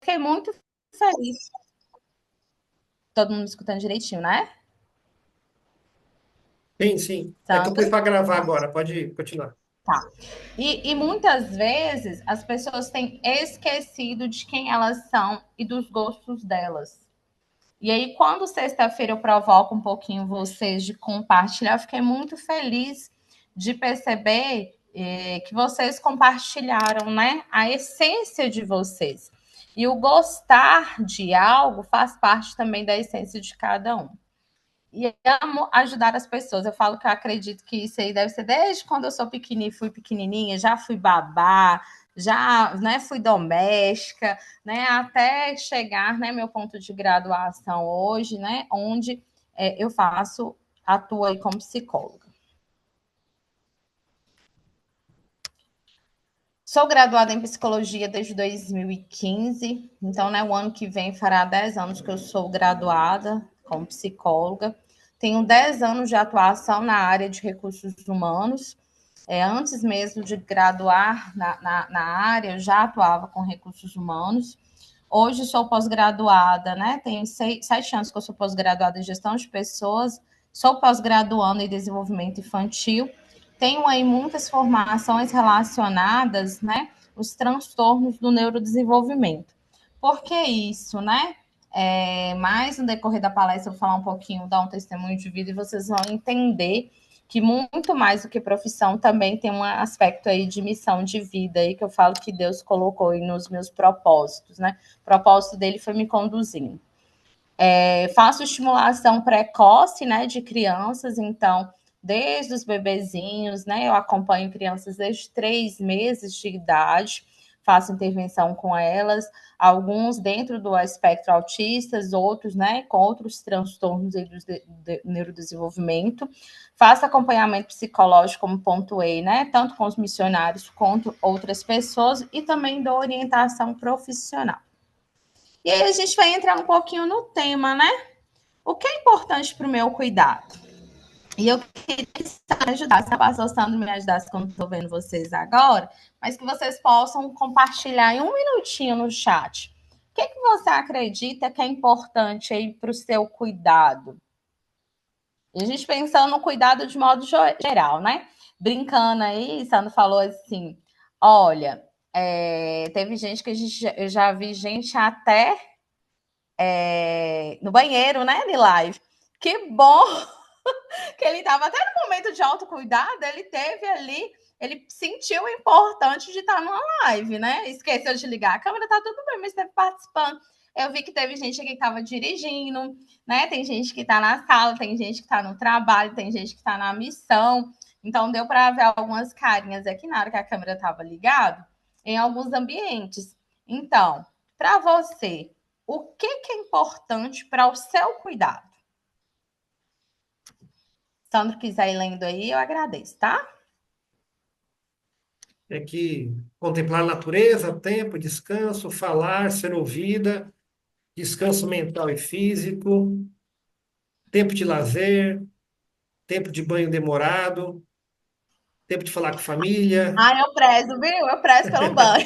fiquei muito feliz. Todo mundo escutando direitinho, né? Sim, sim. É que eu Sandra? pus para gravar agora. Pode continuar. Tá. E muitas vezes as pessoas têm esquecido de quem elas são e dos gostos delas. E aí, quando sexta-feira eu provoco um pouquinho vocês de compartilhar, eu fiquei muito feliz de perceber que vocês compartilharam, né, a essência de vocês. E o gostar de algo faz parte também da essência de cada um. E amo ajudar as pessoas. Eu falo que eu acredito que isso aí deve ser desde quando eu sou pequenininha, fui pequenininha, já fui babá, já, né, fui doméstica, né, até chegar, né, meu ponto de graduação hoje, né, onde eu atuo aí como psicóloga. Sou graduada em psicologia desde 2015, então, né, o ano que vem fará 10 anos que eu sou graduada como psicóloga. Tenho 10 anos de atuação na área de recursos humanos. Antes mesmo de graduar na área, eu já atuava com recursos humanos. Hoje sou pós-graduada, né? Tenho 7 anos que eu sou pós-graduada em gestão de pessoas, sou pós-graduando em desenvolvimento infantil. Tenho aí muitas formações relacionadas, né? Os transtornos do neurodesenvolvimento. Por que isso, né? Mais no decorrer da palestra, eu vou falar um pouquinho, dar um testemunho de vida e vocês vão entender que muito mais do que profissão também tem um aspecto aí de missão de vida aí que eu falo que Deus colocou aí nos meus propósitos, né? O propósito dele foi me conduzindo. Faço estimulação precoce, né, de crianças, então, desde os bebezinhos, né, eu acompanho crianças desde 3 meses de idade, faço intervenção com elas, alguns dentro do espectro autistas, outros, né, com outros transtornos do neurodesenvolvimento. Faço acompanhamento psicológico, como pontuei, né, tanto com os missionários quanto outras pessoas, e também dou orientação profissional. E aí a gente vai entrar um pouquinho no tema, né? O que é importante para o meu cuidado? E eu queria que você me ajudasse, a pastor Sandro me ajudasse, como estou vendo vocês agora, mas que vocês possam compartilhar em um minutinho no chat. O que, que você acredita que é importante aí para o seu cuidado? E a gente pensando no cuidado de modo geral, né? Brincando aí, Sandro falou assim: olha, teve gente que eu já vi gente até no banheiro, né, de live. Que bom que ele estava até no momento de autocuidado, ele teve ali, ele sentiu o importante de estar numa live, né? Esqueceu de ligar a câmera, tá tudo bem, mas esteve participando. Eu vi que teve gente que estava dirigindo, né? Tem gente que está na sala, tem gente que está no trabalho, tem gente que está na missão. Então deu para ver algumas carinhas aqui na hora que a câmera estava ligada, em alguns ambientes. Então, para você, o que, que é importante para o seu cuidado? Sandro quiser ir lendo aí, eu agradeço, tá? É que contemplar a natureza, tempo, descanso, falar, ser ouvida, descanso mental e físico, tempo de lazer, tempo de banho demorado, tempo de falar com a família, Ah, eu prezo, viu? Eu prezo pelo banho.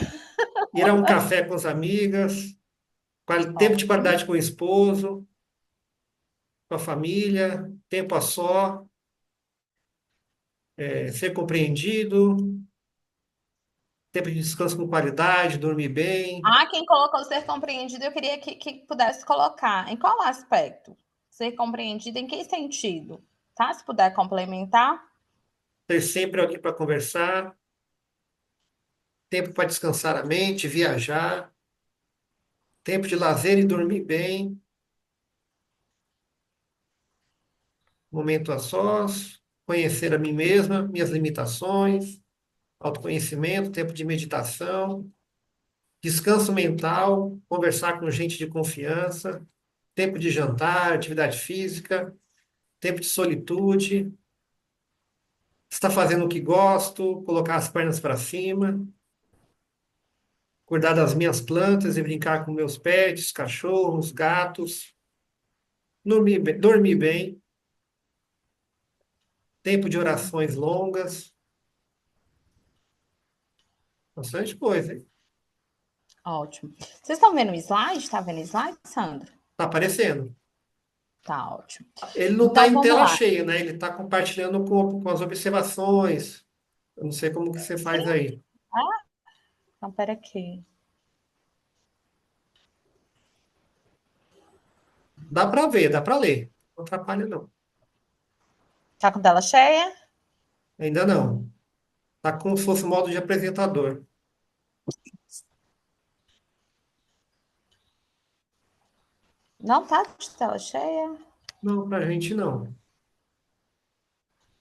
ir a um café com as amigas, tempo de Ótimo. qualidade com o esposo, com a família, tempo a só, ser compreendido, tempo de descanso com qualidade, dormir bem. Ah, quem colocou ser compreendido, eu queria que pudesse colocar. Em qual aspecto? Ser compreendido em que sentido? Tá? Se puder complementar. Ter sempre alguém para conversar, tempo para descansar a mente, viajar, tempo de lazer e dormir bem, momento a sós, conhecer a mim mesma, minhas limitações, autoconhecimento, tempo de meditação, descanso mental, conversar com gente de confiança, tempo de jantar, atividade física, tempo de solitude, estar fazendo o que gosto, colocar as pernas para cima, cuidar das minhas plantas e brincar com meus pets, cachorros, gatos, dormir bem, tempo de orações longas, bastante coisa, hein? Ótimo. Vocês estão vendo o slide? Está vendo o slide, Sandra? Tá aparecendo. Tá ótimo. Ele não está Então, em vamos tela lá. cheia, né? Ele está compartilhando com as observações. Eu não sei como que você faz Sim. aí. Ah, então, pera aqui. Dá para ver, dá para ler. Não atrapalha, não. Tá com tela cheia? Ainda não. Tá como se fosse modo de apresentador. Não tá de tela cheia? Não, para a gente não.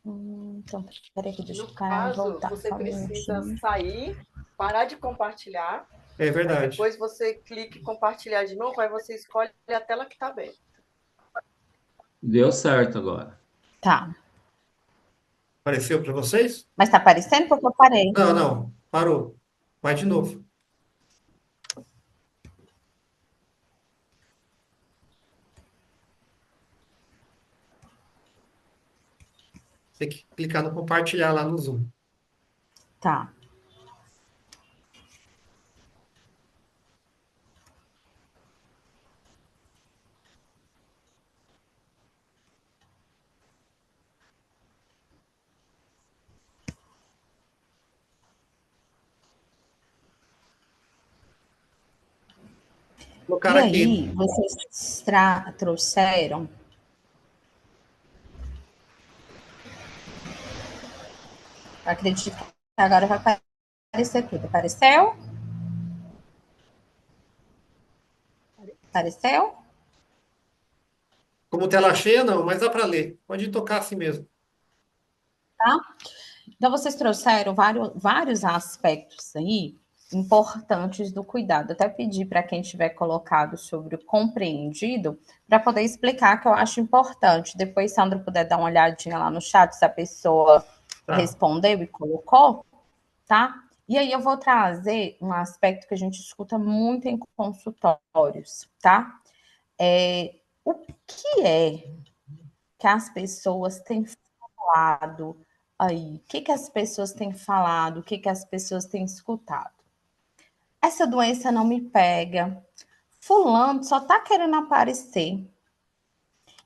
Então, peraí, deixa No eu ficar e caso, voltar você só um precisa minutinho. sair, parar de compartilhar, É aí verdade. depois você clica em compartilhar de novo, aí você escolhe a tela que está aberta. Deu certo agora. Tá. Apareceu para vocês? Mas tá aparecendo porque eu parei. Não, não. Parou. Vai de novo. Tem que clicar no compartilhar lá no Zoom. Tá. Colocar E aqui. aí, vocês trouxeram. Acredito que agora vai aparecer tudo. Apareceu? Apareceu? Como tela cheia, não, mas dá para ler. Pode tocar assim mesmo. Tá? Então, vocês trouxeram vários aspectos aí importantes do cuidado. Até pedir para quem tiver colocado sobre o compreendido, para poder explicar, que eu acho importante. Depois, Sandra puder dar uma olhadinha lá no chat, se a pessoa Tá. respondeu e colocou, tá? E aí eu vou trazer um aspecto que a gente escuta muito em consultórios, tá? O que é que as pessoas têm falado aí? O que as pessoas têm falado? O que as pessoas têm escutado? Essa doença não me pega. Fulano só tá querendo aparecer.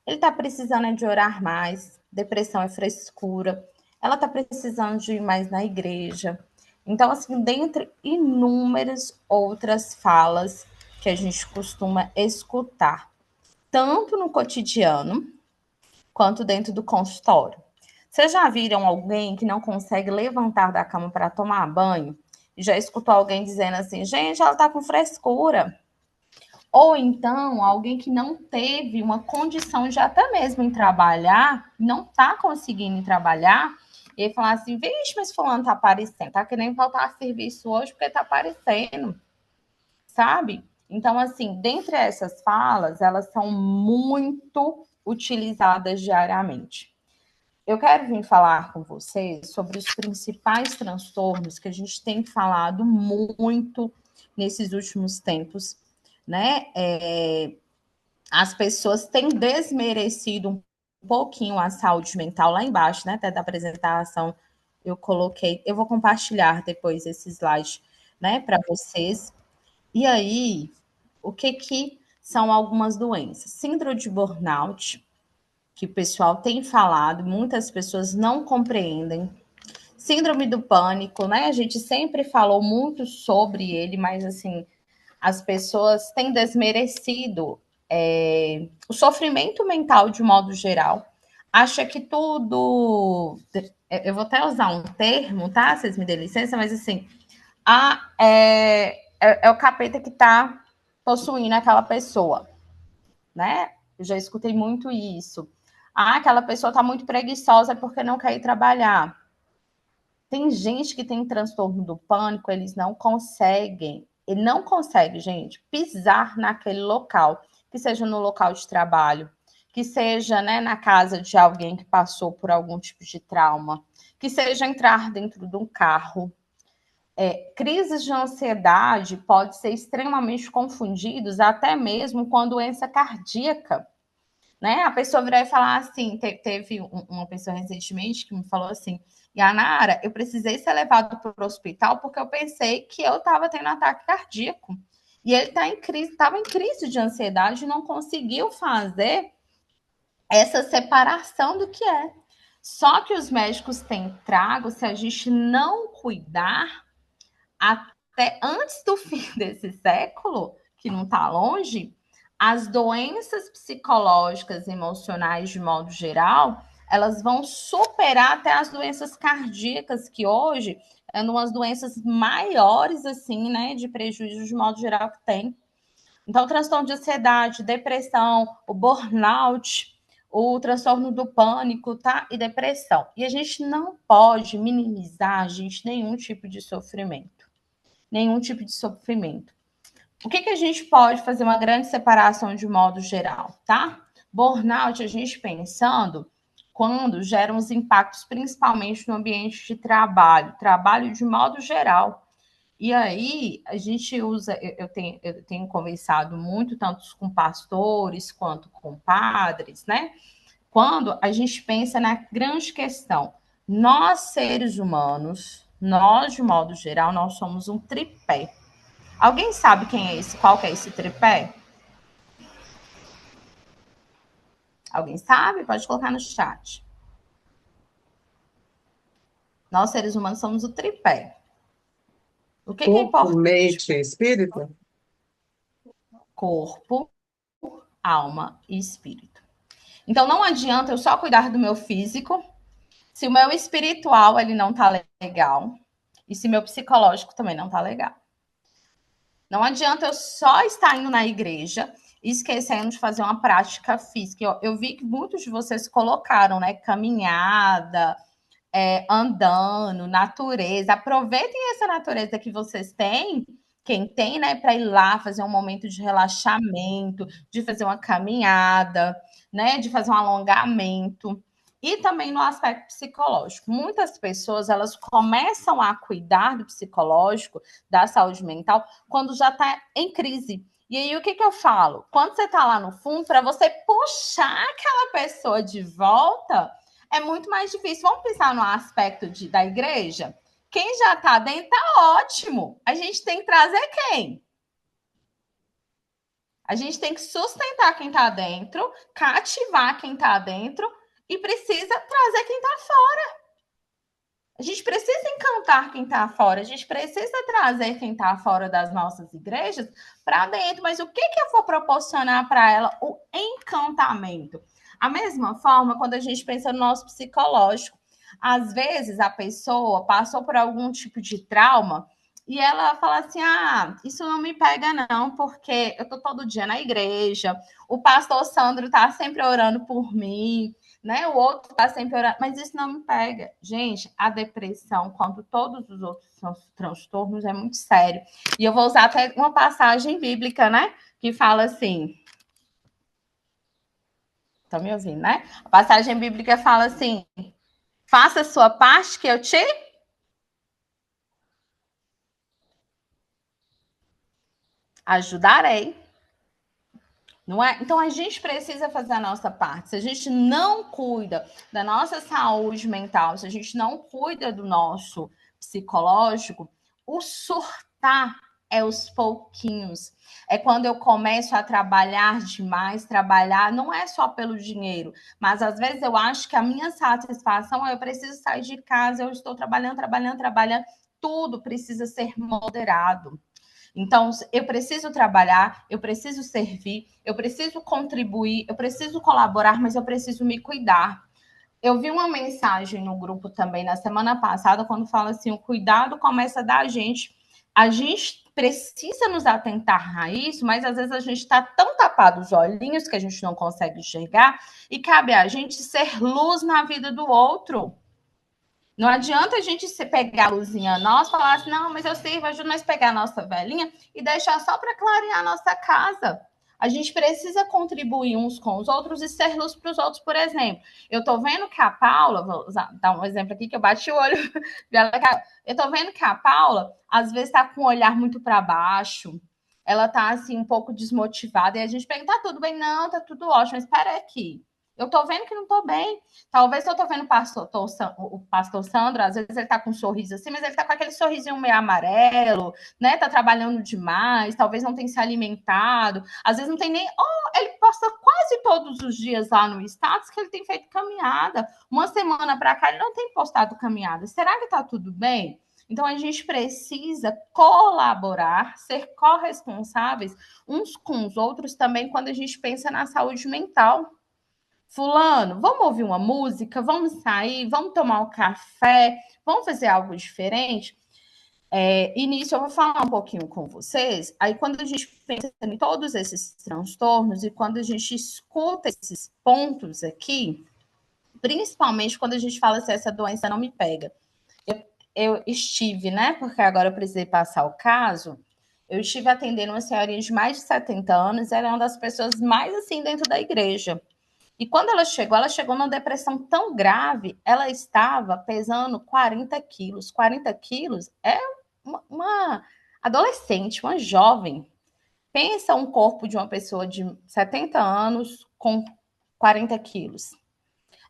Ele tá precisando de orar mais. Depressão é frescura. Ela tá precisando de ir mais na igreja. Então, assim, dentre inúmeras outras falas que a gente costuma escutar, tanto no cotidiano quanto dentro do consultório. Vocês já viram alguém que não consegue levantar da cama para tomar banho? E já escutou alguém dizendo assim, gente, ela tá com frescura. Ou então, alguém que não teve uma condição de até mesmo em trabalhar, não tá conseguindo trabalhar, e falar assim, vixe, mas fulano tá aparecendo, tá querendo faltar a serviço hoje porque tá aparecendo, sabe? Então, assim, dentre essas falas, elas são muito utilizadas diariamente. Eu quero vir falar com vocês sobre os principais transtornos que a gente tem falado muito nesses últimos tempos, né? As pessoas têm desmerecido um pouquinho a saúde mental lá embaixo, né? Até da apresentação eu coloquei, eu vou compartilhar depois esse slide, né, para vocês. E aí, o que são algumas doenças? Síndrome de burnout, que o pessoal tem falado, muitas pessoas não compreendem. Síndrome do pânico, né? A gente sempre falou muito sobre ele, mas assim, as pessoas têm desmerecido o sofrimento mental de modo geral. Acha que tudo. Eu vou até usar um termo, tá? Vocês me dêem licença, mas assim, é o capeta que está possuindo aquela pessoa, né? Eu já escutei muito isso. Aquela pessoa está muito preguiçosa porque não quer ir trabalhar. Tem gente que tem transtorno do pânico, eles não conseguem, ele não consegue, gente, pisar naquele local, que seja no local de trabalho, que seja, né, na casa de alguém que passou por algum tipo de trauma, que seja entrar dentro de um carro. Crises de ansiedade podem ser extremamente confundidos até mesmo com a doença cardíaca. né? A pessoa virar e falar assim, teve uma pessoa recentemente que me falou assim, Yanara, eu precisei ser levado para o hospital porque eu pensei que eu estava tendo um ataque cardíaco. E ele estava em crise de ansiedade e não conseguiu fazer essa separação do que é. Só que os médicos têm trago, se a gente não cuidar, até antes do fim desse século, que não está longe, as doenças psicológicas e emocionais, de modo geral, elas vão superar até as doenças cardíacas, que hoje é uma das doenças maiores, assim, né, de prejuízo, de modo geral, que tem. Então, o transtorno de ansiedade, depressão, o burnout, o transtorno do pânico, tá? E depressão. E a gente não pode minimizar, gente, nenhum tipo de sofrimento. Nenhum tipo de sofrimento. O que a gente pode fazer uma grande separação de modo geral, tá? Burnout, a gente pensando quando geram os impactos principalmente no ambiente de trabalho de modo geral. E aí, a gente usa, eu tenho conversado muito, tanto com pastores quanto com padres, né? Quando a gente pensa na grande questão, nós seres humanos, nós de modo geral, nós somos um tripé. Alguém sabe quem é esse? Qual que é esse tripé? Alguém sabe? Pode colocar no chat. Nós seres humanos somos o tripé. O que é Corpo, importante? mente e espírito? Corpo, alma e espírito. Então não adianta eu só cuidar do meu físico se o meu espiritual ele não tá legal e se meu psicológico também não tá legal. Não adianta eu só estar indo na igreja e esquecendo de fazer uma prática física. Eu vi que muitos de vocês colocaram, né? Caminhada, andando, natureza. Aproveitem essa natureza que vocês têm, quem tem, né, para ir lá fazer um momento de relaxamento, de fazer uma caminhada, né, de fazer um alongamento. E também no aspecto psicológico. Muitas pessoas, elas começam a cuidar do psicológico, da saúde mental, quando já está em crise. E aí, o que eu falo? Quando você está lá no fundo, para você puxar aquela pessoa de volta, é muito mais difícil. Vamos pensar no aspecto da igreja? Quem já está dentro está ótimo. A gente tem que trazer quem? A gente tem que sustentar quem está dentro, cativar quem está dentro e precisa trazer quem está fora. A gente precisa encantar quem está fora, a gente precisa trazer quem está fora das nossas igrejas para dentro. Mas o que eu vou proporcionar para ela? O encantamento. A mesma forma, quando a gente pensa no nosso psicológico, às vezes a pessoa passou por algum tipo de trauma e ela fala assim: ah, isso não me pega, não, porque eu tô todo dia na igreja, o pastor Sandro tá sempre orando por mim, né? O outro tá sempre orando, mas isso não me pega. Gente, a depressão, quanto todos os outros transtornos, é muito sério. E eu vou usar até uma passagem bíblica, né? Que fala assim. Estão me ouvindo, né? A passagem bíblica fala assim: faça a sua parte que eu te ajudarei. Não é? Então a gente precisa fazer a nossa parte. Se a gente não cuida da nossa saúde mental, se a gente não cuida do nosso psicológico, o surtar é os pouquinhos. É quando eu começo a trabalhar demais, trabalhar não é só pelo dinheiro, mas às vezes eu acho que a minha satisfação é eu preciso sair de casa, eu estou trabalhando, tudo precisa ser moderado. Então, eu preciso trabalhar, eu preciso servir, eu preciso contribuir, eu preciso colaborar, mas eu preciso me cuidar. Eu vi uma mensagem no grupo também na semana passada, quando fala assim: o cuidado começa da gente. A gente precisa nos atentar a isso, mas às vezes a gente está tão tapado os olhinhos que a gente não consegue enxergar, e cabe a gente ser luz na vida do outro. Não adianta a gente se pegar a luzinha nossa e falar assim: não, mas eu sirvo, ajuda nós pegar a nossa velhinha e deixar só para clarear a nossa casa. A gente precisa contribuir uns com os outros e ser luz para os outros. Por exemplo, eu estou vendo que a Paula, vou dar um exemplo aqui que eu bati o olho, eu estou vendo que a Paula, às vezes, está com o olhar muito para baixo, ela tá assim um pouco desmotivada e a gente pergunta, tá tudo bem? Não, tá tudo ótimo, mas espera aqui. Eu tô vendo que não tô bem. Talvez eu tô vendo o pastor Sandro, às vezes ele tá com um sorriso assim, mas ele tá com aquele sorrisinho meio amarelo, né? Tá trabalhando demais, talvez não tenha se alimentado, às vezes não tem nem. Oh, ele posta quase todos os dias lá no status que ele tem feito caminhada. Uma semana para cá ele não tem postado caminhada. Será que tá tudo bem? Então a gente precisa colaborar, ser corresponsáveis uns com os outros também quando a gente pensa na saúde mental. Fulano, vamos ouvir uma música, vamos sair, vamos tomar um café, vamos fazer algo diferente. E nisso eu vou falar um pouquinho com vocês. Aí, quando a gente pensa em todos esses transtornos e quando a gente escuta esses pontos aqui, principalmente quando a gente fala se essa doença não me pega. Eu estive, né? Porque agora eu precisei passar o caso. Eu estive atendendo uma senhorinha de mais de 70 anos, ela é uma das pessoas mais assim dentro da igreja. E quando ela chegou numa depressão tão grave, ela estava pesando 40 quilos. 40 quilos é uma adolescente, uma jovem. Pensa um corpo de uma pessoa de 70 anos com 40 quilos.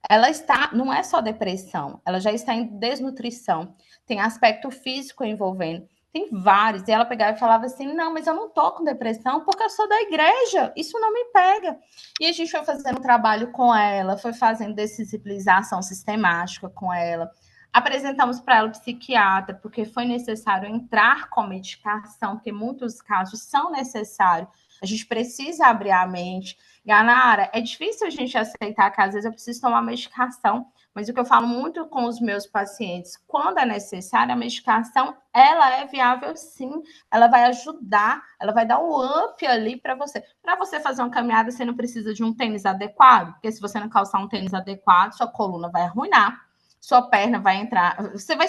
Ela está, não é só depressão, ela já está em desnutrição, tem aspecto físico envolvendo, tem vários. E ela pegava e falava assim: não, mas eu não tô com depressão porque eu sou da igreja, isso não me pega. E a gente foi fazendo trabalho com ela, foi fazendo dessensibilização sistemática com ela. Apresentamos para ela o psiquiatra, porque foi necessário entrar com medicação, porque muitos casos são necessários. A gente precisa abrir a mente. Ganara, é difícil a gente aceitar que às vezes eu preciso tomar medicação, mas o que eu falo muito com os meus pacientes, quando é necessário, a medicação, ela é viável sim, ela vai ajudar, ela vai dar um up ali para você. Para você fazer uma caminhada, você não precisa de um tênis adequado, porque se você não calçar um tênis adequado, sua coluna vai arruinar, sua perna vai entrar, você vai.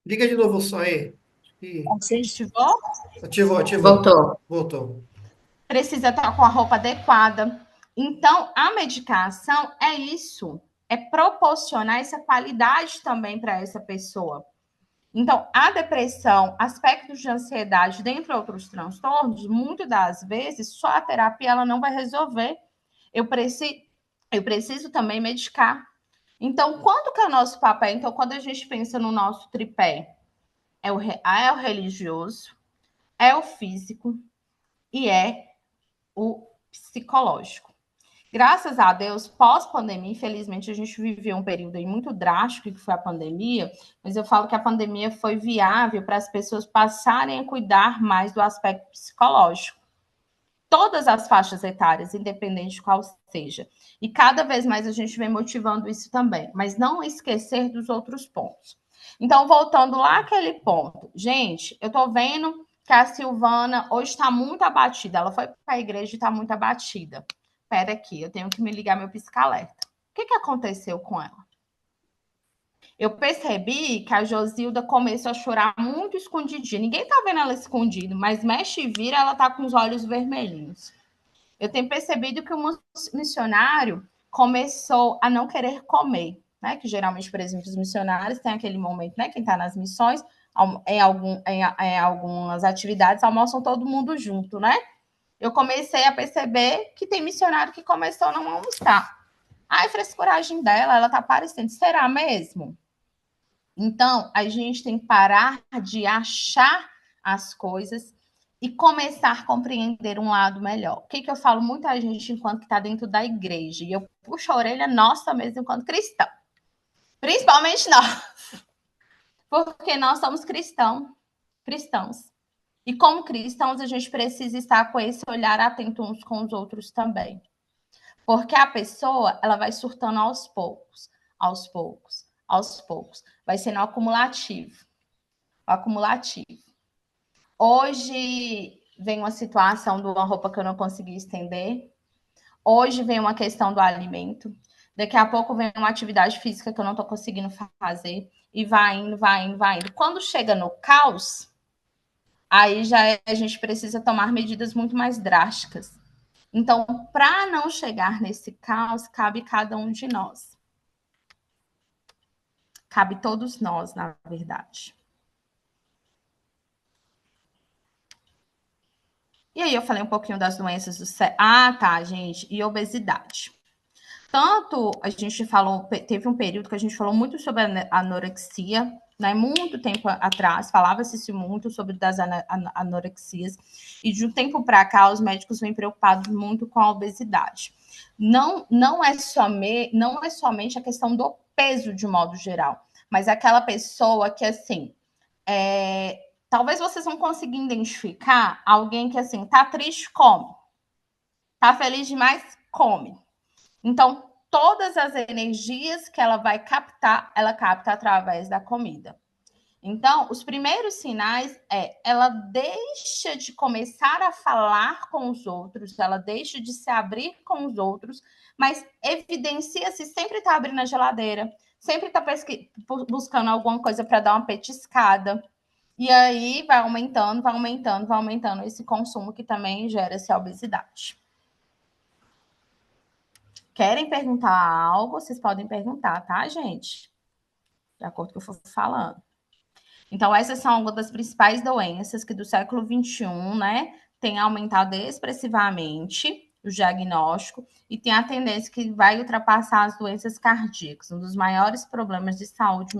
Liga de novo o som aí. Ativou? Ativou. Voltou. Precisa estar com a roupa adequada. Então, a medicação é isso, é proporcionar essa qualidade também para essa pessoa. Então, a depressão, aspectos de ansiedade, dentre outros transtornos, muitas das vezes, só a terapia ela não vai resolver. Eu preciso também medicar. Então, quando que é o nosso papel? Então, quando a gente pensa no nosso tripé, é o religioso, é o físico e é o psicológico. Graças a Deus, pós-pandemia, infelizmente, a gente viveu um período aí muito drástico, que foi a pandemia, mas eu falo que a pandemia foi viável para as pessoas passarem a cuidar mais do aspecto psicológico. Todas as faixas etárias, independente de qual seja. E cada vez mais a gente vem motivando isso também, mas não esquecer dos outros pontos. Então, voltando lá àquele ponto. Gente, eu tô vendo que a Silvana hoje está muito abatida. Ela foi para a igreja e está muito abatida. Espera aqui, eu tenho que me ligar meu pisca-alerta. O que aconteceu com ela? Eu percebi que a Josilda começou a chorar muito escondidinha. Ninguém tá vendo ela escondida, mas mexe e vira, ela tá com os olhos vermelhinhos. Eu tenho percebido que o missionário começou a não querer comer, né? Que geralmente, por exemplo, os missionários têm aquele momento, né? Quem está nas missões, em algumas atividades, almoçam todo mundo junto, né? Eu comecei a perceber que tem missionário que começou a não almoçar. Ai, frescuragem dela, ela tá parecendo. Será mesmo? Então, a gente tem que parar de achar as coisas e começar a compreender um lado melhor. O que eu falo muita gente enquanto está dentro da igreja, e eu puxo a orelha nossa mesmo enquanto cristão. Principalmente nós. Porque nós somos cristãos. E como cristãos, a gente precisa estar com esse olhar atento uns com os outros também. Porque a pessoa, ela vai surtando aos poucos, aos poucos, aos poucos. Vai sendo acumulativo. Hoje vem uma situação de uma roupa que eu não consegui estender. Hoje vem uma questão do alimento. Daqui a pouco vem uma atividade física que eu não estou conseguindo fazer. E vai indo, vai indo, vai indo. Quando chega no caos, aí a gente precisa tomar medidas muito mais drásticas. Então, para não chegar nesse caos, cabe cada um de nós. Cabe todos nós, na verdade. E aí eu falei um pouquinho das doenças do cérebro. Ah, tá, gente. E obesidade. Tanto a gente falou, teve um período que a gente falou muito sobre a anorexia, né? Muito tempo atrás, falava-se muito sobre das anorexias, e de um tempo para cá os médicos vêm preocupados muito com a obesidade. Não é somente a questão do peso de modo geral, mas aquela pessoa que assim, talvez vocês não consigam identificar alguém que assim tá triste, come, tá feliz demais, come. Então, todas as energias que ela vai captar, ela capta através da comida. Então, os primeiros sinais ela deixa de começar a falar com os outros, ela deixa de se abrir com os outros, mas evidencia-se sempre está abrindo a geladeira, sempre está buscando alguma coisa para dar uma petiscada. E aí vai aumentando, vai aumentando, vai aumentando esse consumo que também gera essa obesidade. Querem perguntar algo? Vocês podem perguntar, tá, gente? De acordo com o que eu for falando. Então, essas são algumas das principais doenças que do século XXI, né, tem aumentado expressivamente o diagnóstico e tem a tendência que vai ultrapassar as doenças cardíacas, um dos maiores problemas de saúde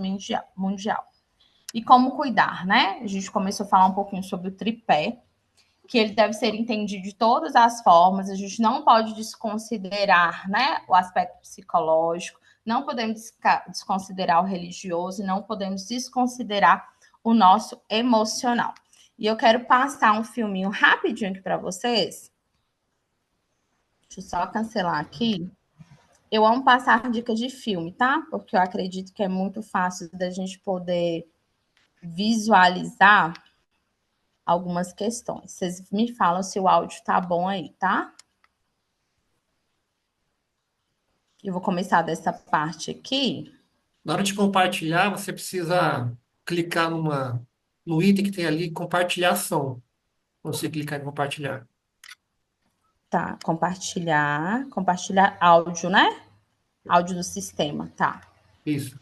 mundial. E como cuidar, né? A gente começou a falar um pouquinho sobre o tripé, que ele deve ser entendido de todas as formas, a gente não pode desconsiderar, né, o aspecto psicológico, não podemos desconsiderar o religioso, não podemos desconsiderar o nosso emocional. E eu quero passar um filminho rapidinho aqui para vocês. Deixa eu só cancelar aqui. Eu amo passar dicas de filme, tá? Porque eu acredito que é muito fácil da gente poder visualizar algumas questões. Vocês me falam se o áudio tá bom aí, tá? Eu vou começar dessa parte aqui. Na hora de compartilhar, você precisa clicar no item que tem ali, compartilhar som. Você clicar em compartilhar. Tá, compartilhar áudio, né? Áudio do sistema, tá. Isso.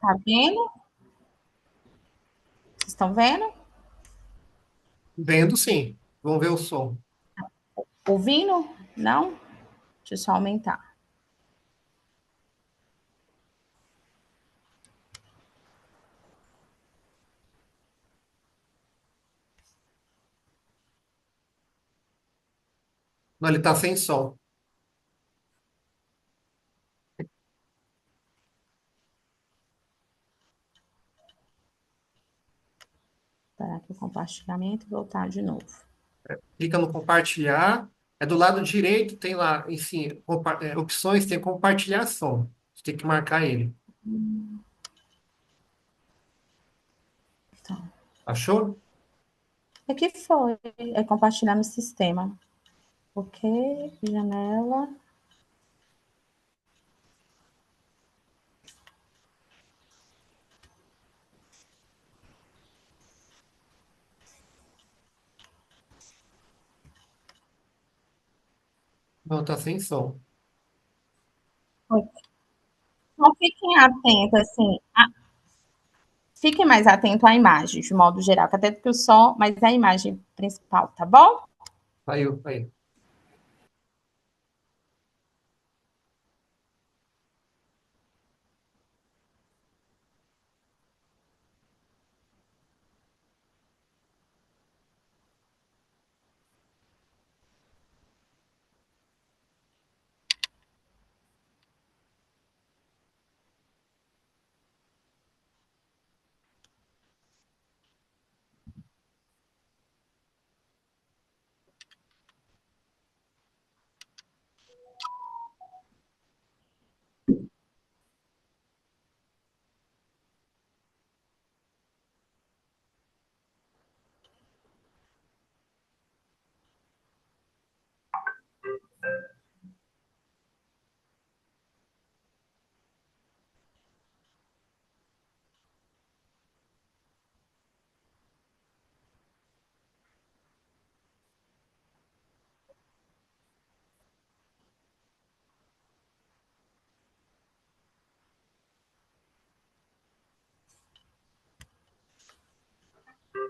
Tá vendo? Vocês estão vendo? Vendo sim. Vamos ver o som. Ouvindo? Não? Deixa eu só aumentar. Não, ele está sem som. Parar aqui o compartilhamento e voltar de novo. Clica no compartilhar. É do lado direito, tem lá, enfim, opções, tem compartilhar som. Você tem que marcar ele. Então, Achou? o que foi? É compartilhar no sistema. Ok, janela. Não, está sem som. Então, fiquem atentos, assim, fiquem mais atentos à imagem, de modo geral, que até que o som, mas é a imagem principal, tá bom? Aí.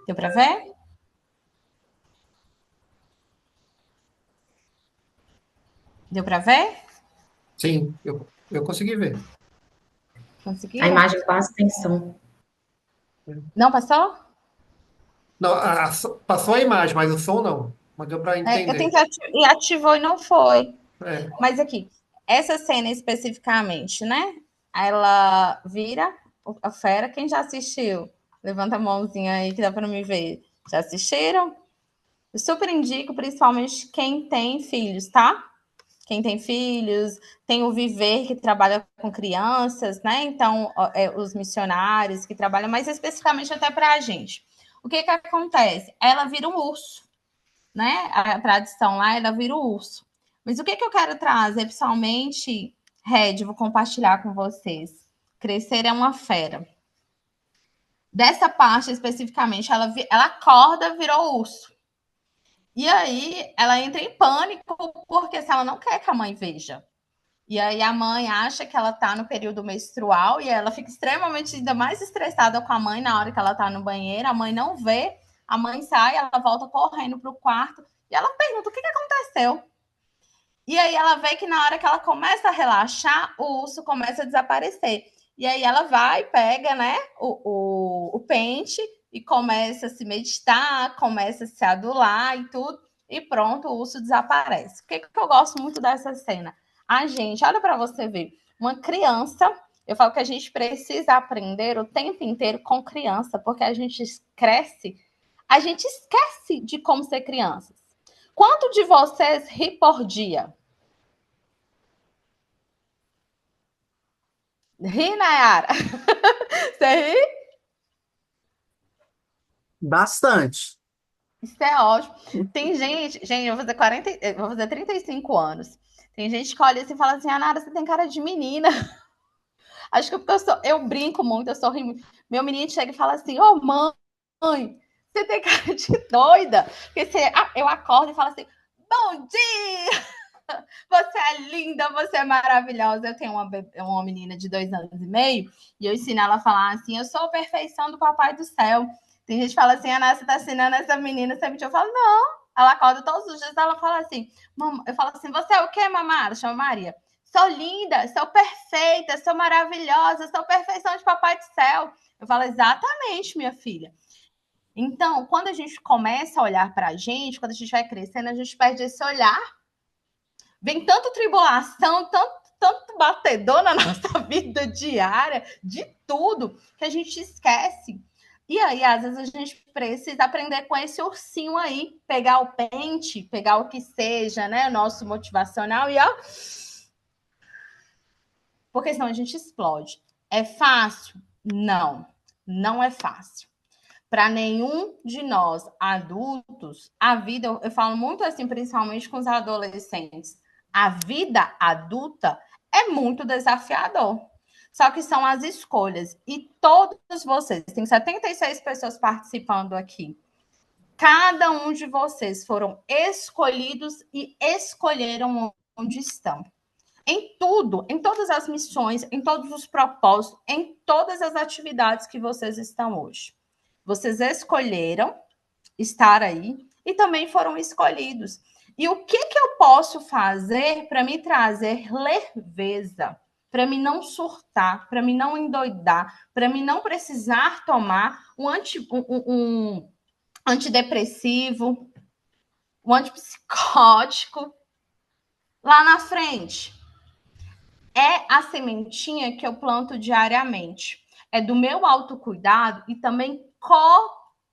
Deu para ver? Deu para ver? Sim, eu consegui ver. A Conseguiram? imagem passa atenção. Não passou? Não, passou a imagem, mas o som não. Mas deu para Eu entender. tentei e ativou e não foi. É, Mas aqui, essa cena especificamente, né? Ela vira a fera. Quem já assistiu? Levanta a mãozinha aí que dá para me ver. Já assistiram? Eu super indico, principalmente quem tem filhos, tá? Quem tem filhos, tem o Viver, que trabalha com crianças, né? Então, os missionários que trabalham mais especificamente até para a gente. O que acontece? Ela vira um urso, né? A tradição lá, ela vira o urso. Mas o que eu quero trazer, principalmente, Red, vou compartilhar com vocês. Crescer é uma fera. Dessa parte especificamente, ela acorda, virou urso. E aí ela entra em pânico, porque se ela não quer que a mãe veja. E aí a mãe acha que ela tá no período menstrual e ela fica extremamente ainda mais estressada com a mãe na hora que ela tá no banheiro. A mãe não vê, a mãe sai, ela volta correndo pro quarto e ela pergunta o que aconteceu. E aí ela vê que na hora que ela começa a relaxar, o urso começa a desaparecer. E aí ela vai, pega, né, o pente e começa a se meditar, começa a se adular e tudo, e pronto, o urso desaparece. O que eu gosto muito dessa cena? A gente, olha para você ver, uma criança, eu falo que a gente precisa aprender o tempo inteiro com criança, porque a gente cresce, a gente esquece de como ser criança. Quanto de vocês ri por dia? Ri, Nayara? Você ri? Bastante. Isso é ótimo. Tem gente, eu vou fazer 40, eu vou fazer 35 anos. Tem gente que olha assim e fala assim: Nayara, você tem cara de menina. Acho que porque eu brinco muito, eu sorrio muito. Meu menino chega e fala assim: Ô, mãe, você tem cara de doida. Porque eu acordo e falo assim: bom dia! Você é linda, você é maravilhosa. Eu tenho uma menina de 2 anos e meio e eu ensino ela a falar assim: eu sou a perfeição do papai do céu. Tem gente que fala assim: Ana, você tá ensinando essa menina sempre. Eu falo: não. Ela acorda todos os dias, ela fala assim: eu falo assim: você é o quê, mamãe? Ela chama Maria. Sou linda, sou perfeita, sou maravilhosa, sou perfeição de papai do céu. Eu falo: exatamente, minha filha. Então, quando a gente começa a olhar para a gente, quando a gente vai crescendo, a gente perde esse olhar. Vem tanta tribulação, tanto batedor na nossa vida diária, de tudo, que a gente esquece. E aí, às vezes, a gente precisa aprender com esse ursinho aí, pegar o pente, pegar o que seja, né? O nosso motivacional e ó. Porque senão a gente explode. É fácil? Não, não é fácil. Para nenhum de nós adultos, a vida, eu falo muito assim, principalmente com os adolescentes, a vida adulta é muito desafiador. Só que são as escolhas. E todos vocês, tem 76 pessoas participando aqui. Cada um de vocês foram escolhidos e escolheram onde estão. Em tudo, em todas as missões, em todos os propósitos, em todas as atividades que vocês estão hoje. Vocês escolheram estar aí e também foram escolhidos. E o que eu posso fazer para me trazer leveza, para me não surtar, para me não endoidar, para me não precisar tomar um antidepressivo, um antipsicótico lá na frente? É a sementinha que eu planto diariamente. É do meu autocuidado e também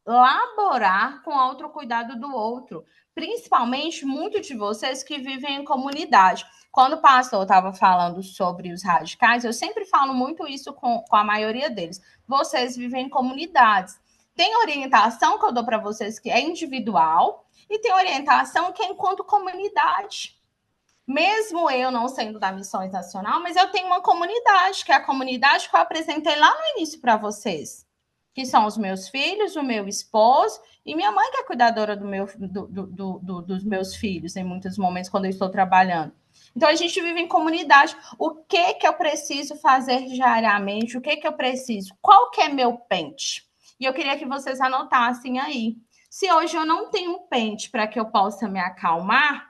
colaborar com o autocuidado do outro. Principalmente, muitos de vocês que vivem em comunidade. Quando o pastor estava falando sobre os radicais, eu sempre falo muito isso com a maioria deles. Vocês vivem em comunidades. Tem orientação que eu dou para vocês que é individual e tem orientação que é enquanto comunidade. Mesmo eu não sendo da Missões Nacional, mas eu tenho uma comunidade, que é a comunidade que eu apresentei lá no início para vocês, que são os meus filhos, o meu esposo e minha mãe, que é cuidadora dos meus filhos, em muitos momentos, quando eu estou trabalhando. Então, a gente vive em comunidade. O que eu preciso fazer diariamente? O que eu preciso? Qual que é meu pente? E eu queria que vocês anotassem aí. Se hoje eu não tenho um pente para que eu possa me acalmar,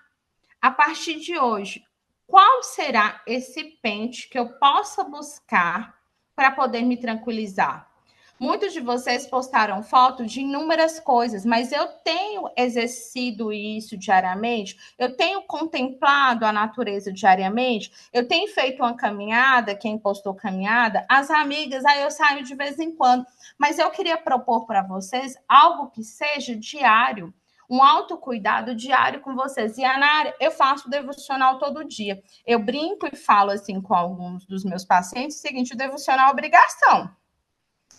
a partir de hoje, qual será esse pente que eu possa buscar para poder me tranquilizar? Muitos de vocês postaram fotos de inúmeras coisas, mas eu tenho exercido isso diariamente, eu tenho contemplado a natureza diariamente, eu tenho feito uma caminhada, quem postou caminhada, as amigas, aí eu saio de vez em quando, mas eu queria propor para vocês algo que seja diário, um autocuidado diário com vocês. E, Anara, eu faço devocional todo dia. Eu brinco e falo assim com alguns dos meus pacientes, o seguinte, o devocional é obrigação.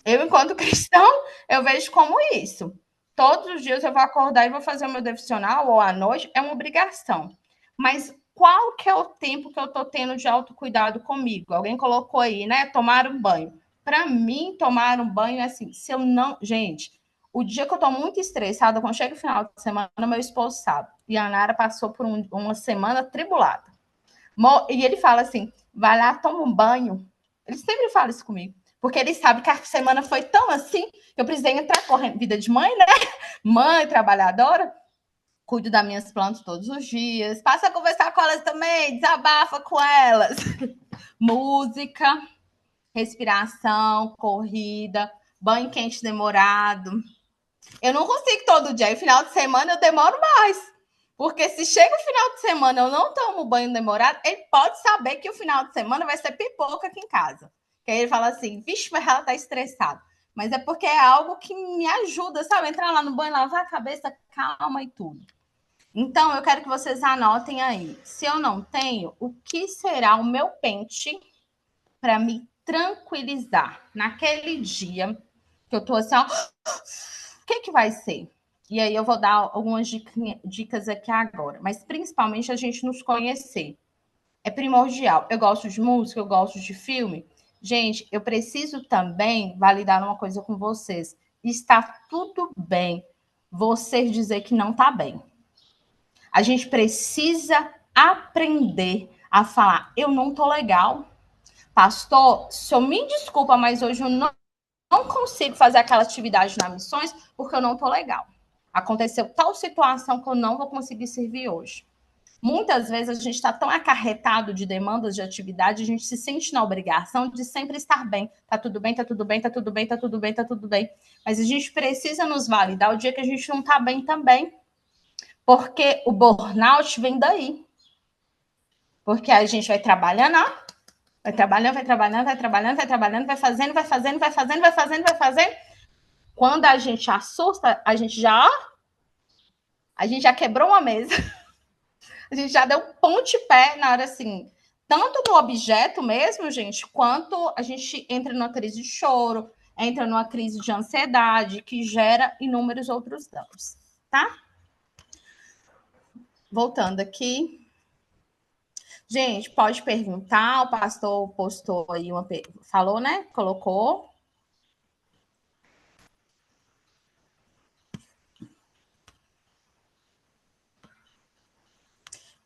Eu, enquanto cristão, eu vejo como isso. Todos os dias eu vou acordar e vou fazer o meu devocional, ou à noite, é uma obrigação. Mas qual que é o tempo que eu estou tendo de autocuidado comigo? Alguém colocou aí, né? Tomar um banho. Para mim, tomar um banho é assim, se eu não... Gente, o dia que eu estou muito estressada, quando chega o final de semana, meu esposo sabe. E a Nara passou por uma semana tribulada. E ele fala assim, vai lá, toma um banho. Ele sempre fala isso comigo. Porque ele sabe que a semana foi tão assim, que eu precisei entrar correndo. Vida de mãe, né? Mãe, trabalhadora. Cuido das minhas plantas todos os dias. Passa a conversar com elas também. Desabafa com elas. Música, respiração, corrida, banho quente demorado. Eu não consigo todo dia. E final de semana eu demoro mais. Porque se chega o final de semana eu não tomo banho demorado, ele pode saber que o final de semana vai ser pipoca aqui em casa. Que aí ele fala assim, vixe, mas ela tá estressada. Mas é porque é algo que me ajuda, sabe? Entrar lá no banho, lavar a cabeça, calma e tudo. Então, eu quero que vocês anotem aí. Se eu não tenho, o que será o meu pente para me tranquilizar naquele dia que eu tô assim, ó, o que vai ser? E aí eu vou dar algumas dicas aqui agora. Mas principalmente a gente nos conhecer. É primordial. Eu gosto de música, eu gosto de filme. Gente, eu preciso também validar uma coisa com vocês. Está tudo bem você dizer que não está bem. A gente precisa aprender a falar, eu não estou legal. Pastor, o senhor me desculpa, mas hoje eu não consigo fazer aquela atividade na missões porque eu não estou legal. Aconteceu tal situação que eu não vou conseguir servir hoje. Muitas vezes a gente está tão acarretado de demandas de atividade, a gente se sente na obrigação de sempre estar bem. Tá tudo bem, tá tudo bem, tá tudo bem, tá tudo bem, tá tudo bem. Mas a gente precisa nos validar o dia que a gente não está bem também. Porque o burnout vem daí. Porque a gente vai trabalhando, vai trabalhando, vai trabalhando, vai trabalhando, vai trabalhando, vai fazendo, vai fazendo, vai fazendo, vai fazendo, vai fazendo. Quando a gente assusta, a gente já quebrou uma mesa. A gente já deu um pontapé na hora, assim, tanto no objeto mesmo, gente, quanto a gente entra numa crise de choro, entra numa crise de ansiedade, que gera inúmeros outros danos, tá? Voltando aqui. Gente, pode perguntar, o pastor postou aí falou, né? Colocou.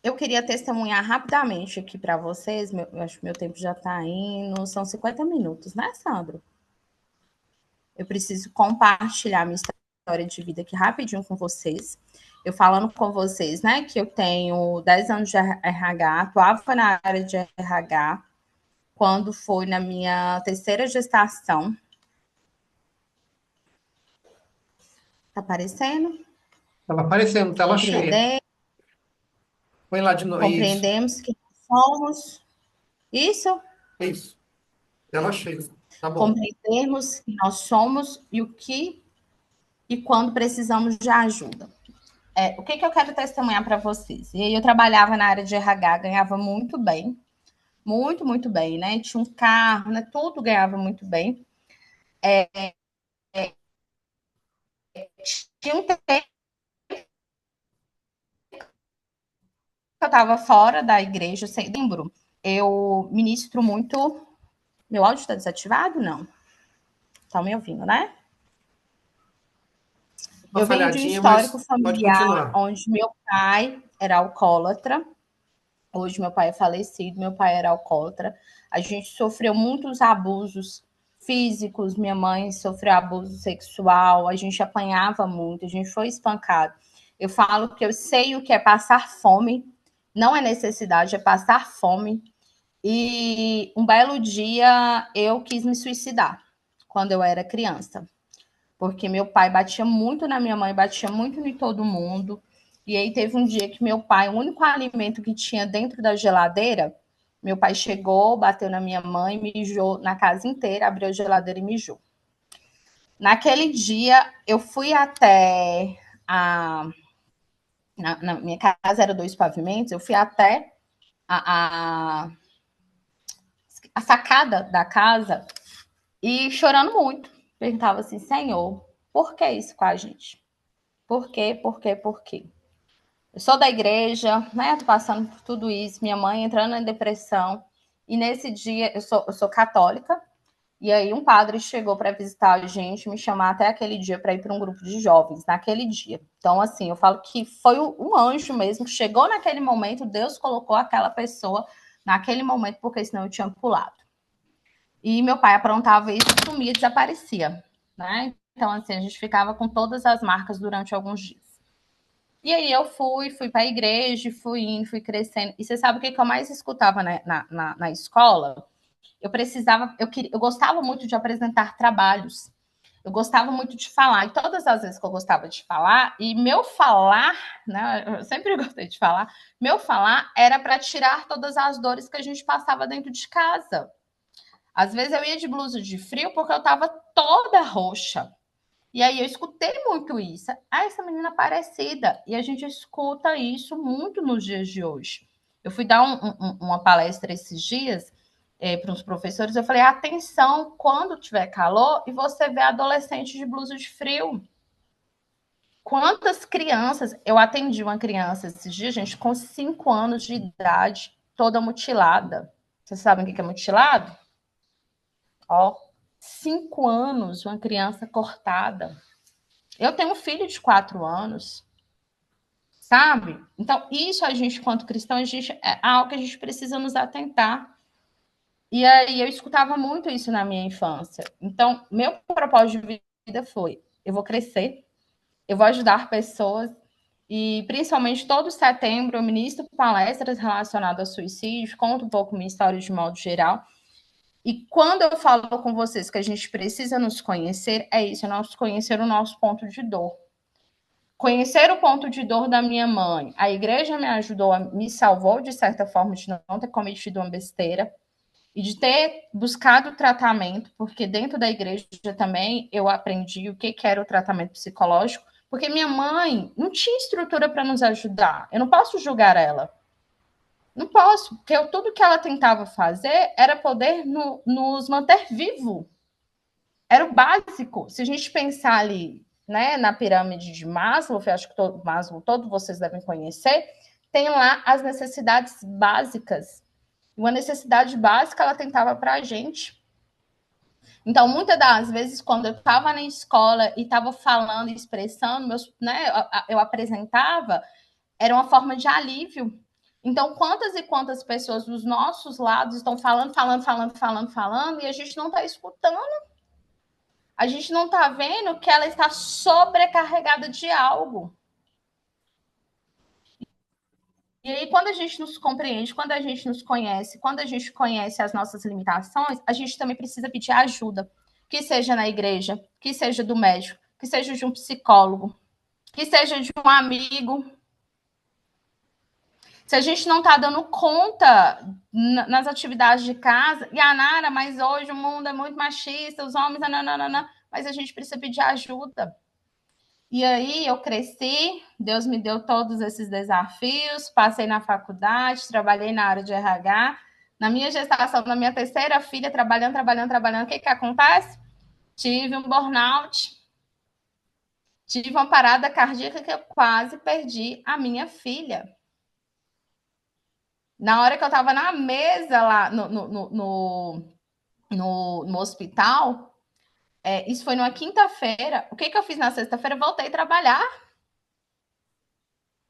Eu queria testemunhar rapidamente aqui para vocês. Eu acho que meu tempo já está indo. São 50 minutos, né, Sandro? Eu preciso compartilhar minha história de vida aqui rapidinho com vocês. Eu falando com vocês, né, que eu tenho 10 anos de RH, atuava na área de RH, quando foi na minha terceira gestação. Tá aparecendo? Estava aparecendo, tela cheia. Põe lá de novo. Compreendemos que somos. Isso? Isso. Tela cheia. Tá bom. Compreendermos que nós somos e o que e quando precisamos de ajuda. O que eu quero testemunhar para vocês? E aí eu trabalhava na área de RH, ganhava muito bem, muito, muito bem, né? Tinha um carro, né? Tudo ganhava muito bem. Tinha um tempo que eu estava fora da igreja, sem lembro. Eu ministro muito. Meu áudio está desativado? Não. Estão me ouvindo, né? Eu venho de um histórico familiar onde meu pai era alcoólatra. Hoje meu pai é falecido, meu pai era alcoólatra. A gente sofreu muitos abusos físicos, minha mãe sofreu abuso sexual, a gente apanhava muito, a gente foi espancado. Eu falo que eu sei o que é passar fome, não é necessidade, é passar fome. E um belo dia eu quis me suicidar, quando eu era criança. Porque meu pai batia muito na minha mãe, batia muito em todo mundo. E aí teve um dia que meu pai, o único alimento que tinha dentro da geladeira, meu pai chegou, bateu na minha mãe, mijou na casa inteira, abriu a geladeira e mijou. Naquele dia, eu fui até a... Na minha casa era 2 pavimentos, eu fui até a sacada da casa e chorando muito. Perguntava assim, Senhor, por que isso com a gente? Por quê, por quê, por quê? Eu sou da igreja, né? Tô passando por tudo isso, minha mãe entrando em depressão. E nesse dia, eu sou católica, e aí um padre chegou para visitar a gente, me chamar até aquele dia para ir para um grupo de jovens, naquele dia. Então, assim, eu falo que foi um anjo mesmo, que chegou naquele momento, Deus colocou aquela pessoa naquele momento, porque senão eu tinha pulado. E meu pai aprontava isso, sumia, desaparecia, né? Então, assim, a gente ficava com todas as marcas durante alguns dias. E aí eu fui para a igreja, fui indo, fui crescendo. E você sabe o que eu mais escutava na escola? Eu gostava muito de apresentar trabalhos. Eu gostava muito de falar. E todas as vezes que eu gostava de falar, e meu falar, né? Eu sempre gostei de falar, meu falar era para tirar todas as dores que a gente passava dentro de casa. Às vezes eu ia de blusa de frio porque eu estava toda roxa. E aí eu escutei muito isso. Ah, essa menina parecida. E a gente escuta isso muito nos dias de hoje. Eu fui dar uma palestra esses dias para uns professores. Eu falei, atenção, quando tiver calor e você vê adolescente de blusa de frio. Quantas crianças... Eu atendi uma criança esses dias, gente, com 5 anos de idade, toda mutilada. Vocês sabem o que é mutilado? Ó, 5 anos, uma criança cortada. Eu tenho um filho de 4 anos, sabe? Então, isso a gente, quanto cristão, é algo que a gente precisa nos atentar. E aí eu escutava muito isso na minha infância. Então, meu propósito de vida foi, eu vou crescer, eu vou ajudar pessoas, e principalmente todo setembro eu ministro palestras relacionadas ao suicídio, conto um pouco minha história de modo geral. E quando eu falo com vocês que a gente precisa nos conhecer, é isso, é nós conhecer o nosso ponto de dor. Conhecer o ponto de dor da minha mãe. A igreja me ajudou, me salvou, de certa forma, de não ter cometido uma besteira e de ter buscado tratamento, porque dentro da igreja também eu aprendi o que era o tratamento psicológico, porque minha mãe não tinha estrutura para nos ajudar. Eu não posso julgar ela. Não posso, porque tudo que ela tentava fazer era poder nos manter vivo. Era o básico. Se a gente pensar ali, né, na pirâmide de Maslow, eu acho que Maslow, todos vocês devem conhecer, tem lá as necessidades básicas. Uma necessidade básica ela tentava para a gente. Então, muitas das vezes, quando eu estava na escola e estava falando, expressando, eu apresentava, era uma forma de alívio. Então, quantas e quantas pessoas dos nossos lados estão falando, e a gente não está escutando. A gente não está vendo que ela está sobrecarregada de algo. E aí, quando a gente nos compreende, quando a gente nos conhece, quando a gente conhece as nossas limitações, a gente também precisa pedir ajuda. Que seja na igreja, que seja do médico, que seja de um psicólogo, que seja de um amigo. Se a gente não está dando conta nas atividades de casa, e a Nara, mas hoje o mundo é muito machista, os homens, nananana, mas a gente precisa pedir ajuda. E aí eu cresci, Deus me deu todos esses desafios, passei na faculdade, trabalhei na área de RH. Na minha gestação, na minha terceira filha, trabalhando, o que acontece? Tive um burnout, tive uma parada cardíaca que eu quase perdi a minha filha. Na hora que eu estava na mesa lá no hospital, isso foi numa quinta-feira. O que eu fiz na sexta-feira? Voltei a trabalhar.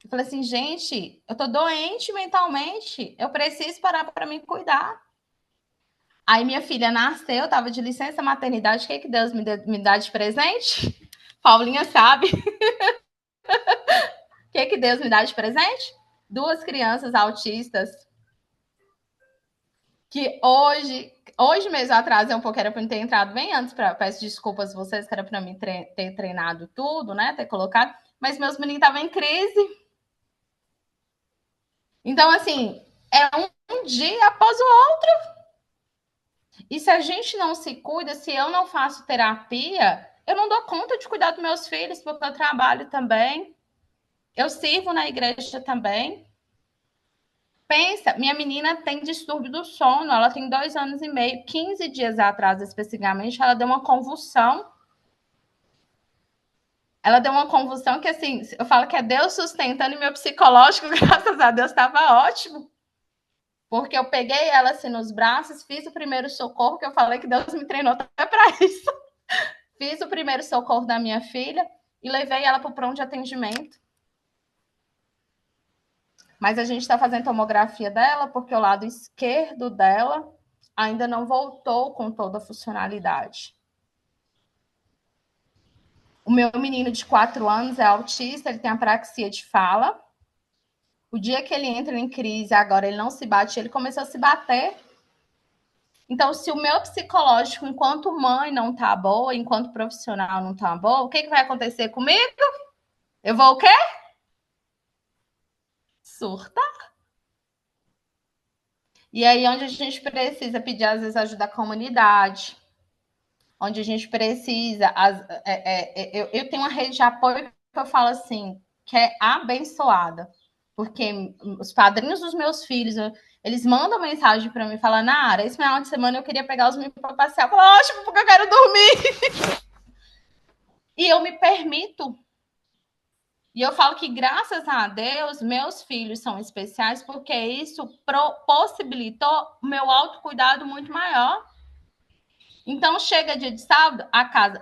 Eu falei assim, gente, eu tô doente mentalmente, eu preciso parar para me cuidar. Aí minha filha nasceu, estava de licença maternidade. O que Deus me dá de presente? Paulinha sabe. O que Deus me dá de presente? 2 crianças autistas que hoje mesmo atrasei um pouco, era para eu ter entrado bem antes, peço desculpas a vocês, que era para mim ter treinado tudo, né? Ter colocado, mas meus meninos estavam em crise. Então, assim, é um dia após o outro. E se a gente não se cuida, se eu não faço terapia, eu não dou conta de cuidar dos meus filhos, porque eu trabalho também. Eu sirvo na igreja também. Pensa, minha menina tem distúrbio do sono, ela tem 2 anos e meio, 15 dias atrás, especificamente, ela deu uma convulsão. Ela deu uma convulsão que, assim, eu falo que é Deus sustentando e meu psicológico, graças a Deus, estava ótimo. Porque eu peguei ela assim nos braços, fiz o primeiro socorro, que eu falei que Deus me treinou até para isso. Fiz o primeiro socorro da minha filha e levei ela para o pronto de atendimento. Mas a gente está fazendo tomografia dela porque o lado esquerdo dela ainda não voltou com toda a funcionalidade. O meu menino de 4 anos é autista, ele tem apraxia de fala. O dia que ele entra em crise, agora ele não se bate, ele começou a se bater. Então, se o meu psicológico, enquanto mãe, não tá boa, enquanto profissional não tá boa, o que vai acontecer comigo? Eu vou o quê? Surta. E aí, onde a gente precisa pedir, às vezes, ajuda da comunidade, onde a gente precisa... eu tenho uma rede de apoio que eu falo assim, que é abençoada, porque os padrinhos dos meus filhos, eles mandam mensagem para mim e falam, Nara, esse final de semana eu queria pegar os meninos para passear. Eu falo, ótimo, porque eu quero dormir. E eu me permito. E eu falo que, graças a Deus, meus filhos são especiais, porque isso possibilitou meu autocuidado muito maior. Então, chega dia de sábado,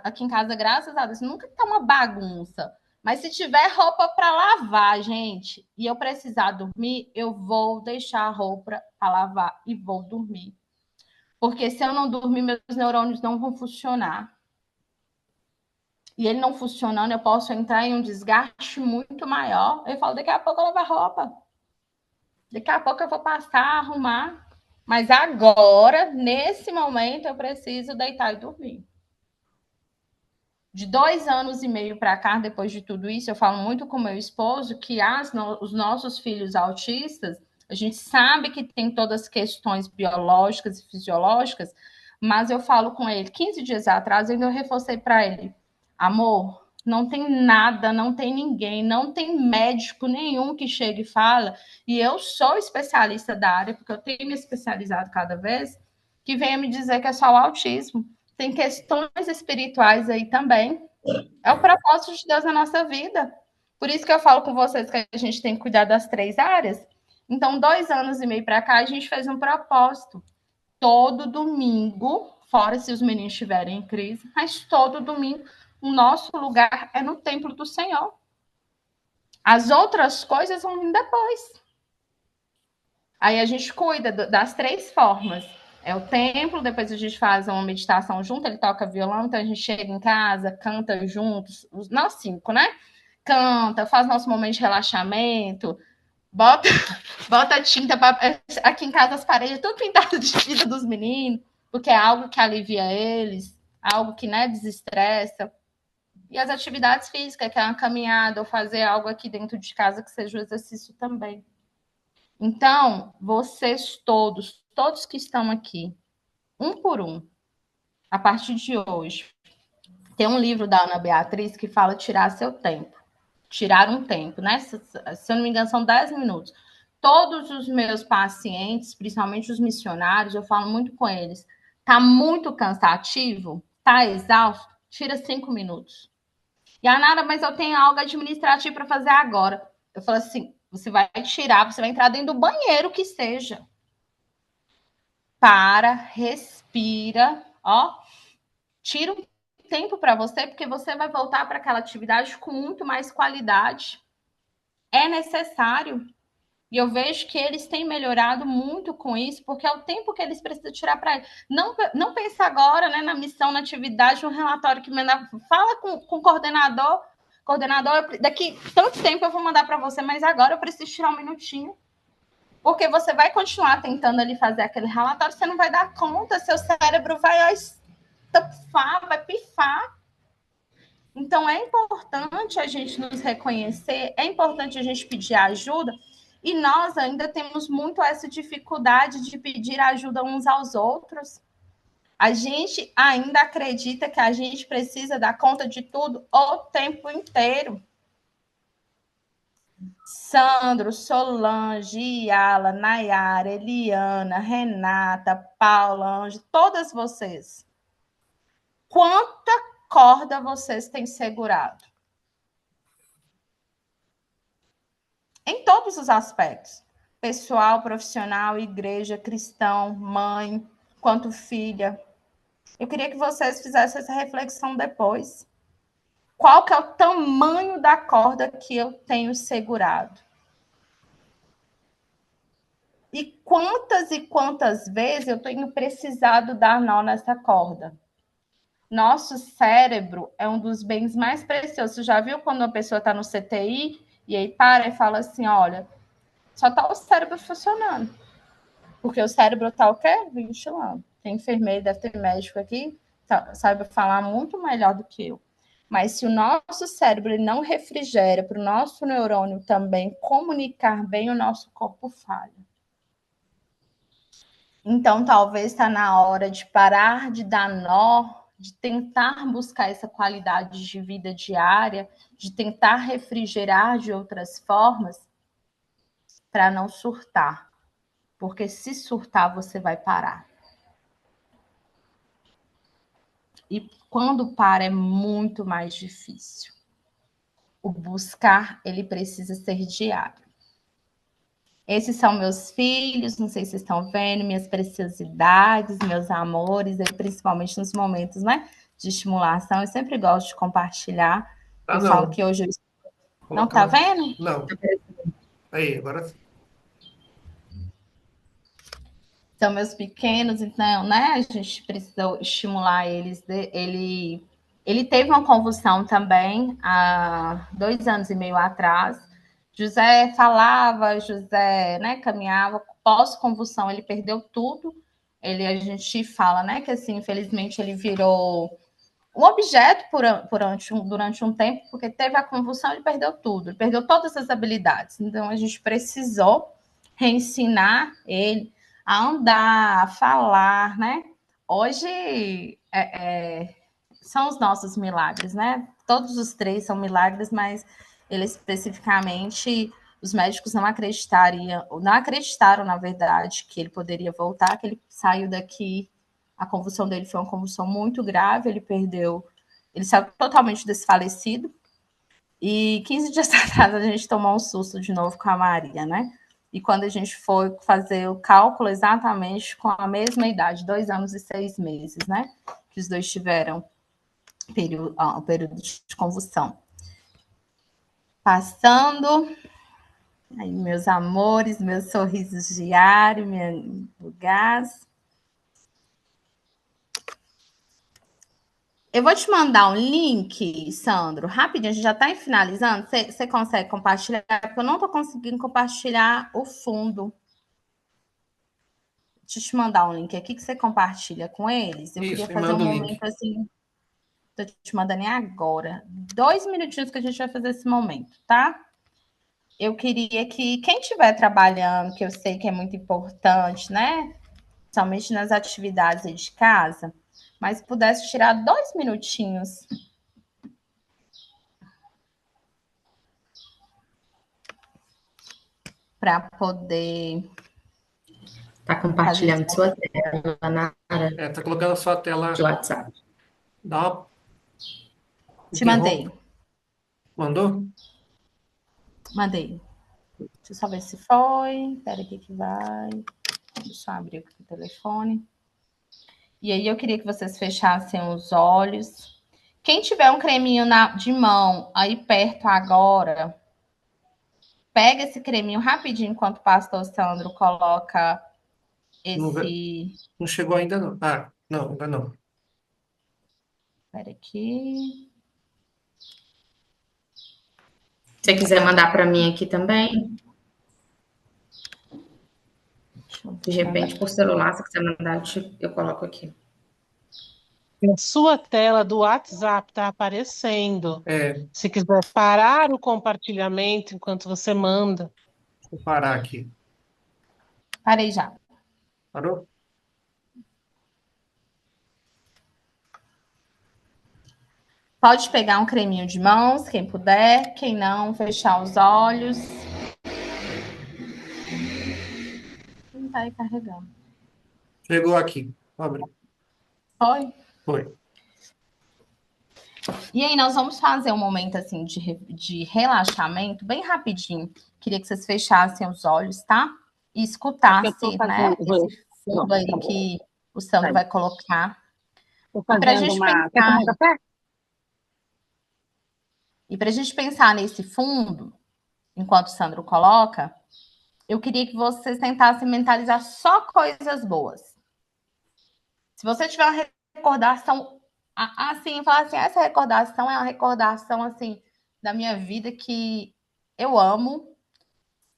aqui em casa, graças a Deus, nunca tá uma bagunça. Mas se tiver roupa para lavar, gente, e eu precisar dormir, eu vou deixar a roupa para lavar e vou dormir. Porque se eu não dormir, meus neurônios não vão funcionar. E ele não funcionando, eu posso entrar em um desgaste muito maior. Eu falo, daqui a pouco eu levo a roupa. Daqui a pouco eu vou passar, arrumar. Mas agora, nesse momento, eu preciso deitar e dormir. De 2 anos e meio para cá, depois de tudo isso, eu falo muito com meu esposo que os nossos filhos autistas, a gente sabe que tem todas as questões biológicas e fisiológicas, mas eu falo com ele, 15 dias atrás, eu reforcei para ele, amor, não tem nada, não tem ninguém, não tem médico nenhum que chegue e fala, e eu sou especialista da área, porque eu tenho me especializado cada vez, que venha me dizer que é só o autismo. Tem questões espirituais aí também. É o propósito de Deus na nossa vida. Por isso que eu falo com vocês que a gente tem que cuidar das 3 áreas. Então, 2 anos e meio para cá, a gente fez um propósito. Todo domingo, fora se os meninos estiverem em crise, mas todo domingo, o nosso lugar é no templo do Senhor. As outras coisas vão vir depois. Aí a gente cuida das 3 formas. É o templo, depois a gente faz uma meditação junto, ele toca violão, então a gente chega em casa, canta juntos, nós 5, né? Canta, faz nosso momento de relaxamento, bota tinta aqui em casa, as paredes tudo pintado de tinta dos meninos, porque é algo que alivia eles, algo que, né, desestressa. E as atividades físicas, que é uma caminhada, ou fazer algo aqui dentro de casa que seja um exercício também. Então, vocês todos que estão aqui, um por um, a partir de hoje, tem um livro da Ana Beatriz que fala tirar seu tempo. Tirar um tempo, né? Se eu não me engano, são 10 minutos. Todos os meus pacientes, principalmente os missionários, eu falo muito com eles. Tá muito cansativo? Tá exausto? Tira 5 minutos. E a Nara, mas eu tenho algo administrativo para fazer agora. Eu falo assim, você vai tirar, você vai entrar dentro do banheiro, que seja. Para, respira, ó. Tira um tempo para você, porque você vai voltar para aquela atividade com muito mais qualidade. É necessário. E eu vejo que eles têm melhorado muito com isso, porque é o tempo que eles precisam tirar para ele. Não pensa agora, né, na missão, na atividade, no relatório que manda. Fala com o coordenador. Coordenador, daqui tanto tempo eu vou mandar para você, mas agora eu preciso tirar um minutinho. Porque você vai continuar tentando ali fazer aquele relatório, você não vai dar conta, seu cérebro vai estufar, vai pifar. Então, é importante a gente nos reconhecer, é importante a gente pedir ajuda, e nós ainda temos muito essa dificuldade de pedir ajuda uns aos outros. A gente ainda acredita que a gente precisa dar conta de tudo o tempo inteiro. Sandro, Solange, Yala, Nayara, Eliana, Renata, Paula, Anjo, todas vocês. Quanta corda vocês têm segurado? Em todos os aspectos. Pessoal, profissional, igreja, cristão, mãe, quanto filha. Eu queria que vocês fizessem essa reflexão depois. Qual que é o tamanho da corda que eu tenho segurado? E quantas vezes eu tenho precisado dar nó nessa corda? Nosso cérebro é um dos bens mais preciosos. Você já viu quando uma pessoa está no CTI e aí para e fala assim, olha, só está o cérebro funcionando. Porque o cérebro está o quê? Ventilando. Tem enfermeiro, deve ter médico aqui, sabe falar muito melhor do que eu. Mas se o nosso cérebro não refrigera para o nosso neurônio também comunicar bem, o nosso corpo falha. Então, talvez está na hora de parar de dar nó, de tentar buscar essa qualidade de vida diária, de tentar refrigerar de outras formas, para não surtar. Porque se surtar, você vai parar. E quando para, é muito mais difícil. O buscar, ele precisa ser diário. Esses são meus filhos, não sei se vocês estão vendo, minhas preciosidades, meus amores, principalmente nos momentos, né, de estimulação. Eu sempre gosto de compartilhar. Eu falo que hoje eu... Não tá vendo? Não. Aí, agora sim. São meus pequenos, então, né, a gente precisa estimular eles. Ele teve uma convulsão também há 2 anos e meio atrás. José falava, José, né, caminhava, pós-convulsão ele perdeu tudo. A gente fala, né, que assim, infelizmente ele virou um objeto durante um tempo, porque teve a convulsão, ele perdeu tudo, ele perdeu todas as habilidades. Então a gente precisou reensinar ele a andar, a falar, né? Hoje são os nossos milagres, né? Todos os 3 são milagres, mas ele especificamente, os médicos não acreditaram, na verdade, que ele poderia voltar, que ele saiu daqui, a convulsão dele foi uma convulsão muito grave, ele saiu totalmente desfalecido, e 15 dias atrás a gente tomou um susto de novo com a Maria, né? E quando a gente foi fazer o cálculo exatamente com a mesma idade, 2 anos e 6 meses, né? Que os dois tiveram um período de convulsão. Passando, aí meus amores, meus sorrisos diários, meu gás. Eu vou te mandar um link, Sandro, rapidinho, a gente já está finalizando. Você consegue compartilhar? Porque eu não estou conseguindo compartilhar o fundo. Deixa eu te mandar um link aqui que você compartilha com eles. Eu queria fazer um momento assim. Estou te mandando agora. 2 minutinhos que a gente vai fazer esse momento, tá? Eu queria que quem estiver trabalhando, que eu sei que é muito importante, né? Somente nas atividades aí de casa, mas pudesse tirar 2 minutinhos para poder... Tá compartilhando sua tela, Nara. Tá colocando a sua tela de WhatsApp. Dá uma... Te mandei. Mandou? Mandei. Deixa eu só ver se foi. Espera aqui que vai. Deixa eu abrir aqui o telefone. E aí eu queria que vocês fechassem os olhos. Quem tiver um creminho de mão aí perto agora, pega esse creminho rapidinho enquanto o pastor Sandro coloca Não, esse. não chegou ainda não. Ah, não, ainda não. Espera aqui. Se você quiser mandar para mim aqui também, Deixa eu de repente por celular, se quiser mandar, eu coloco aqui. A sua tela do WhatsApp está aparecendo. É, Se quiser parar o compartilhamento enquanto você manda. vou parar aqui. Parei já. Parou? Pode pegar um creminho de mãos, quem puder. Quem não, fechar os olhos. Não tá aí carregando. Chegou aqui. Abre. Foi? Foi. E aí, nós vamos fazer um momento assim de relaxamento, bem rapidinho. Queria que vocês fechassem os olhos, tá? E escutassem, né? Esse fundo aí que o Sandro vai colocar. Estou E para a fazendo gente uma. Quer pensar, tomar um café? e para a gente pensar nesse fundo, enquanto o Sandro coloca, eu queria que vocês tentassem mentalizar só coisas boas. Se você tiver uma recordação assim, falar assim, essa recordação é uma recordação assim da minha vida que eu amo.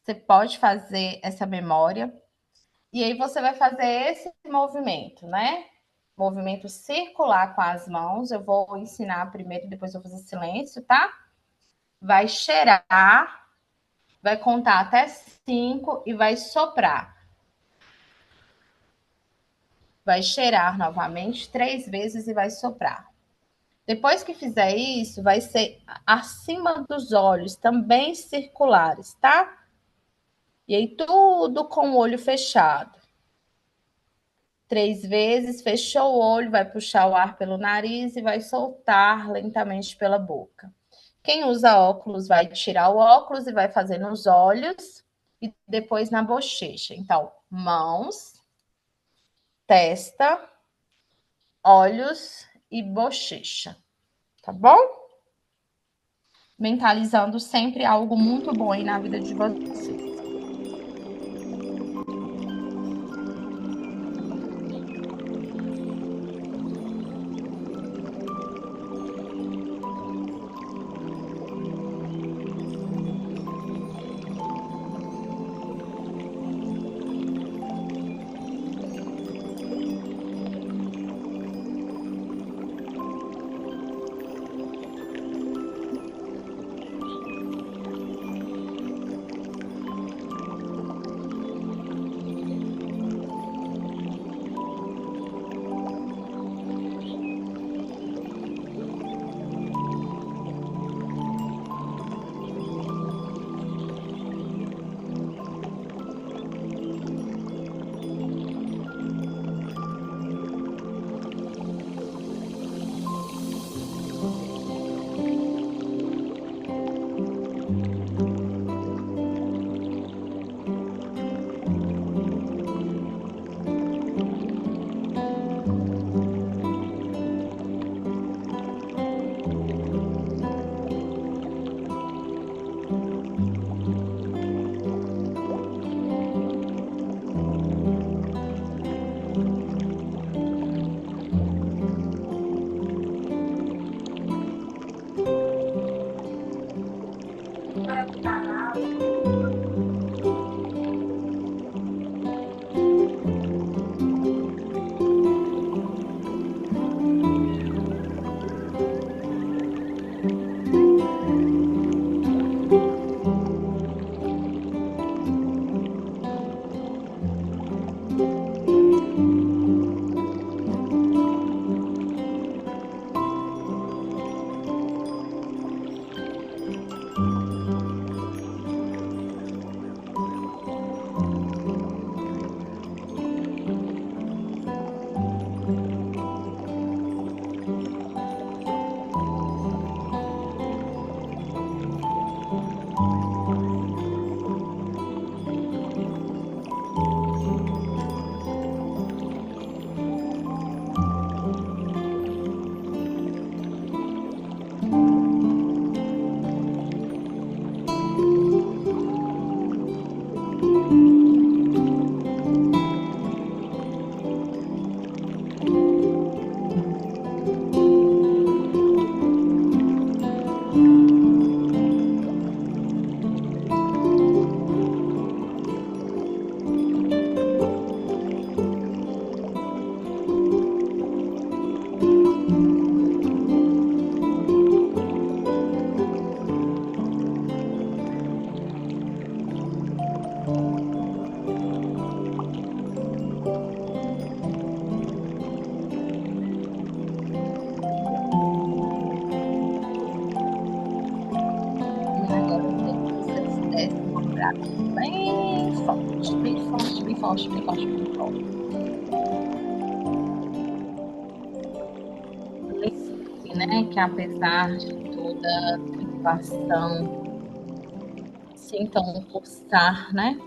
Você pode fazer essa memória. E aí você vai fazer esse movimento, né? Movimento circular com as mãos. Eu vou ensinar primeiro, depois eu vou fazer silêncio, tá? Vai cheirar, vai contar até 5 e vai soprar. Vai cheirar novamente 3 vezes e vai soprar. Depois que fizer isso, vai ser acima dos olhos, também circulares, tá? E aí tudo com o olho fechado. 3 vezes, fechou o olho, vai puxar o ar pelo nariz e vai soltar lentamente pela boca. Quem usa óculos vai tirar o óculos e vai fazer nos olhos e depois na bochecha. Então, mãos, testa, olhos e bochecha. Tá bom? Mentalizando sempre algo muito bom aí na vida de vocês. forte, bem forte, bem forte. Lembre-se, né, que apesar de toda tribulação, sintam um pulsar, né?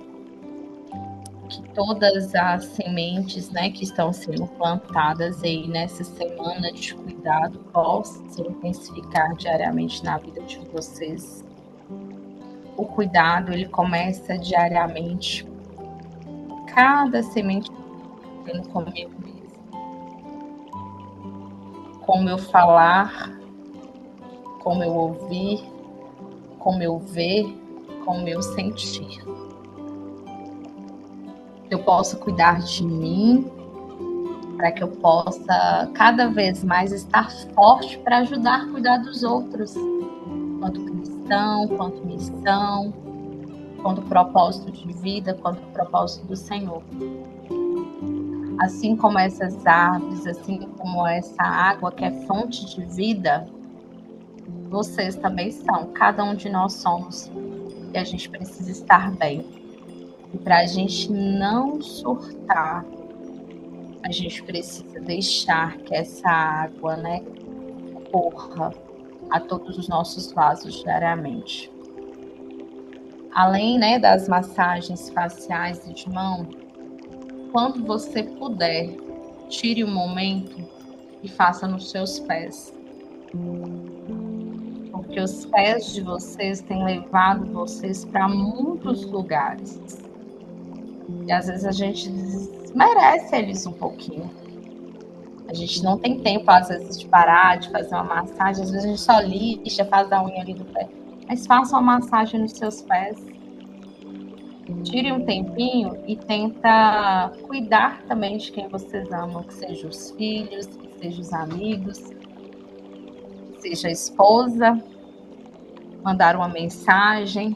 Que todas as sementes, né, que estão sendo plantadas aí nessa semana de cuidado possam intensificar diariamente na vida de vocês. O cuidado, ele começa diariamente. Cada semente tendo comigo mesmo. Como eu falar, como eu ouvir, como eu ver, como eu sentir. Eu posso cuidar de mim, para que eu possa cada vez mais estar forte para ajudar a cuidar dos outros, quanto cristão, quanto missão, quanto propósito de vida, quanto propósito do Senhor. Assim como essas árvores, assim como essa água que é fonte de vida, vocês também são, cada um de nós somos, e a gente precisa estar bem. E para a gente não surtar, a gente precisa deixar que essa água, né, corra a todos os nossos vasos diariamente. Além, né, das massagens faciais e de mão, quando você puder, tire um momento e faça nos seus pés. Porque os pés de vocês têm levado vocês para muitos lugares. E às vezes a gente desmerece eles um pouquinho. A gente não tem tempo, às vezes, de parar, de fazer uma massagem. Às vezes a gente só lixa, faz a unha ali do pé. Mas faça uma massagem nos seus pés. Tire um tempinho e tenta cuidar também de quem vocês amam, que sejam os filhos, que sejam os amigos, que seja a esposa, mandar uma mensagem,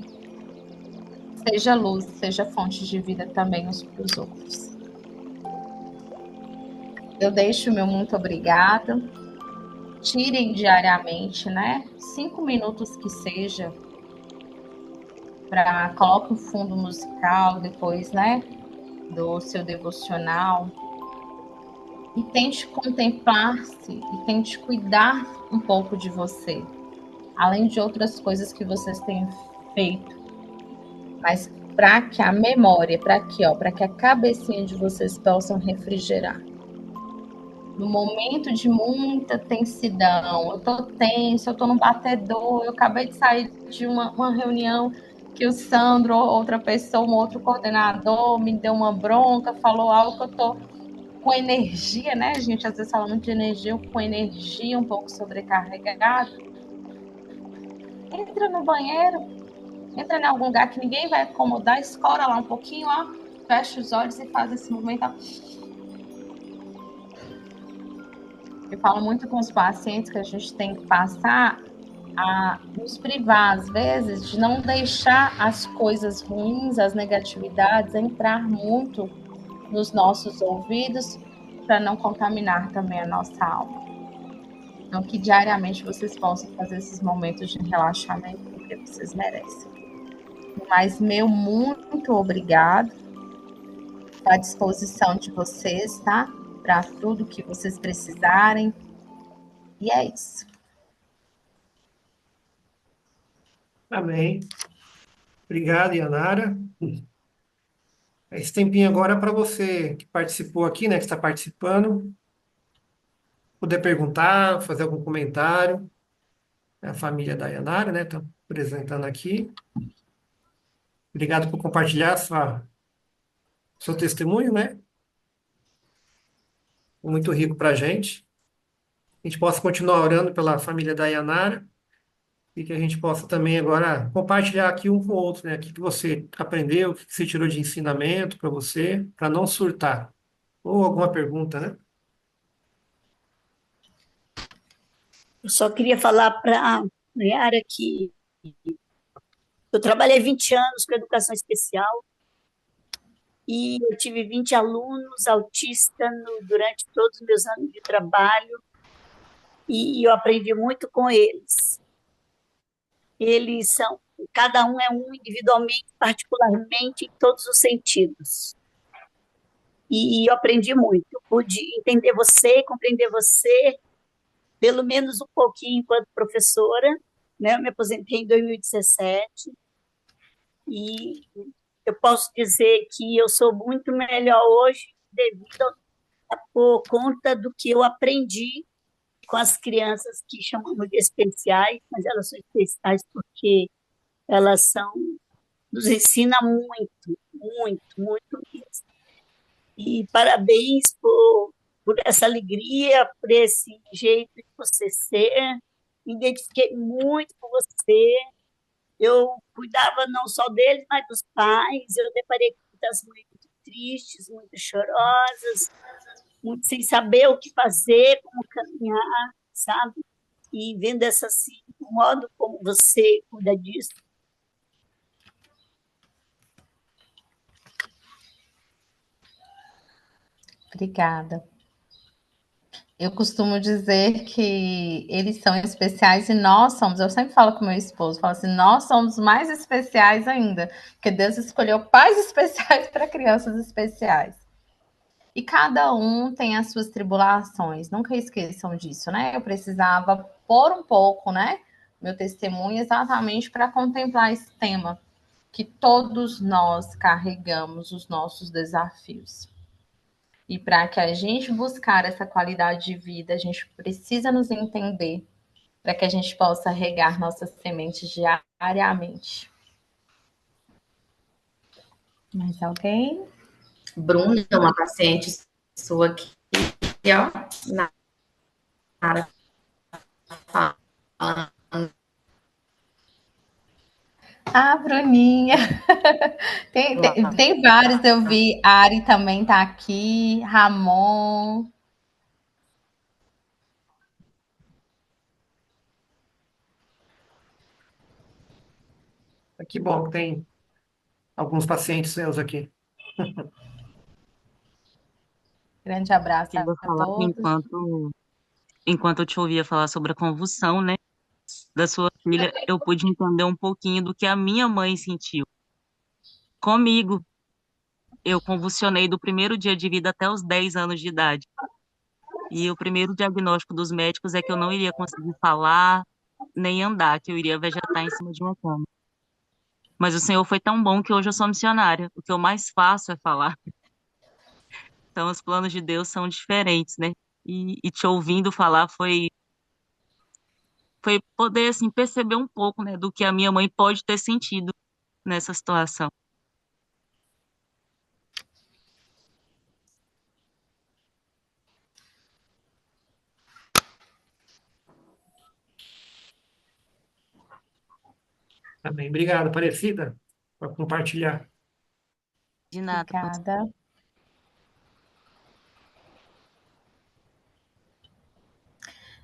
seja luz, seja fonte de vida também uns para os outros. Eu deixo o meu muito obrigada. Tirem diariamente, né? 5 minutos que seja, coloque um fundo musical depois, né? Do seu devocional. E tente contemplar-se e tente cuidar um pouco de você. Além de outras coisas que vocês têm feito. Mas para que a memória, para que a cabecinha de vocês possam refrigerar. No momento de muita tensidão, eu tô tenso, eu tô no batedor, eu acabei de sair de uma reunião que o Sandro, outra pessoa, um outro coordenador, me deu uma bronca, falou algo que eu tô com energia, né? A gente às vezes fala muito de energia, eu com energia um pouco sobrecarregada. Entra no banheiro, entra em algum lugar que ninguém vai acomodar, escora lá um pouquinho, ó, fecha os olhos e faz esse movimento, ó. Eu falo muito com os pacientes que a gente tem que passar a nos privar, às vezes, de não deixar as coisas ruins, as negatividades entrar muito nos nossos ouvidos para não contaminar também a nossa alma. Então, que diariamente vocês possam fazer esses momentos de relaxamento, porque vocês merecem. Mas meu muito obrigado. Estou à disposição de vocês, tá? Para tudo que vocês precisarem. E é isso. Amém. Obrigado, Yanara. Esse tempinho agora é para você que participou aqui, né, que está participando, poder perguntar, fazer algum comentário. É a família da Yanara, né, está apresentando aqui. Obrigado por compartilhar seu testemunho, né? Muito rico para a gente. A gente possa continuar orando pela família da Yanara e que a gente possa também agora compartilhar aqui um com o outro, né? O que que você aprendeu, o que que você tirou de ensinamento para você, para não surtar. Ou alguma pergunta, né? Eu só queria falar para a Yara que eu trabalhei 20 anos com educação especial e eu tive 20 alunos autistas durante todos os meus anos de trabalho e eu aprendi muito com eles. Eles cada um é um individualmente, particularmente, em todos os sentidos. e eu aprendi muito. Eu pude entender você, compreender você, pelo menos um pouquinho enquanto professora, né? Eu me aposentei em 2017 e eu posso dizer que eu sou muito melhor hoje devido por conta do que eu aprendi com as crianças que chamamos de especiais, mas elas são especiais porque elas são, nos ensina muito, muito, muito mesmo. E parabéns por essa alegria, por esse jeito de você ser. Me identifiquei muito com você. Eu cuidava não só deles, mas dos pais. Eu deparei com muitas mães muito tristes, muito chorosas, muito sem saber o que fazer, como caminhar, sabe? E vendo essa, assim, o modo como você cuida disso. Obrigada. Eu costumo dizer que eles são especiais e nós somos. Eu sempre falo com meu esposo, falo assim, nós somos mais especiais ainda, porque Deus escolheu pais especiais para crianças especiais. E cada um tem as suas tribulações. Nunca esqueçam disso, né? Eu precisava pôr um pouco, né, meu testemunho exatamente para contemplar esse tema, que todos nós carregamos os nossos desafios. E para que a gente buscar essa qualidade de vida, a gente precisa nos entender para que a gente possa regar nossas sementes diariamente. Mais alguém? Bruna, uma paciente sua aqui, ó, Nara, falando. Ah, Bruninha. Tem vários, eu vi. Ari também tá aqui. Ramon. Que bom que tem alguns pacientes seus aqui. Grande abraço a Queria falar que todos. enquanto eu te ouvia falar sobre a convulsão, né, da sua filha, eu pude entender um pouquinho do que a minha mãe sentiu. Comigo, eu convulsionei do primeiro dia de vida até os 10 anos de idade. E o primeiro diagnóstico dos médicos é que eu não iria conseguir falar nem andar, que eu iria vegetar em cima de uma cama. Mas o Senhor foi tão bom que hoje eu sou missionária. O que eu mais faço é falar. Então, os planos de Deus são diferentes, né? E te ouvindo falar foi poder assim perceber um pouco, né, do que a minha mãe pode ter sentido nessa situação. Também. Obrigado, Aparecida, por compartilhar. De nada. Obrigada.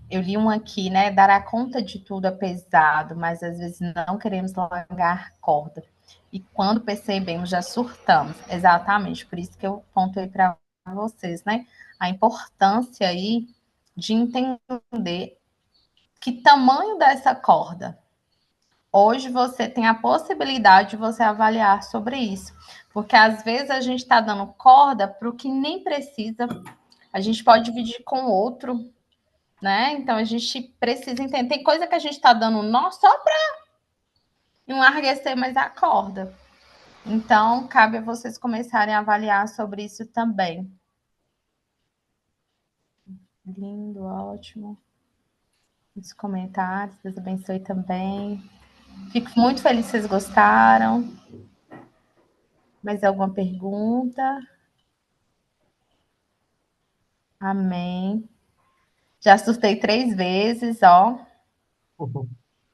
Eu li um aqui, né? Dará conta de tudo é pesado, mas às vezes não queremos largar corda. E quando percebemos, já surtamos. Exatamente, por isso que eu pontuei para vocês, né? A importância aí de entender que tamanho dessa corda. Hoje você tem a possibilidade de você avaliar sobre isso. Porque às vezes a gente está dando corda para o que nem precisa. A gente pode dividir com outro, né? Então a gente precisa entender. Tem coisa que a gente está dando nó só para enlarguecer mais a corda. Então, cabe a vocês começarem a avaliar sobre isso também. Lindo, ótimo. Os comentários, Deus abençoe também. Fico muito feliz que vocês gostaram. Mais alguma pergunta? Amém. Já assustei 3 vezes, ó.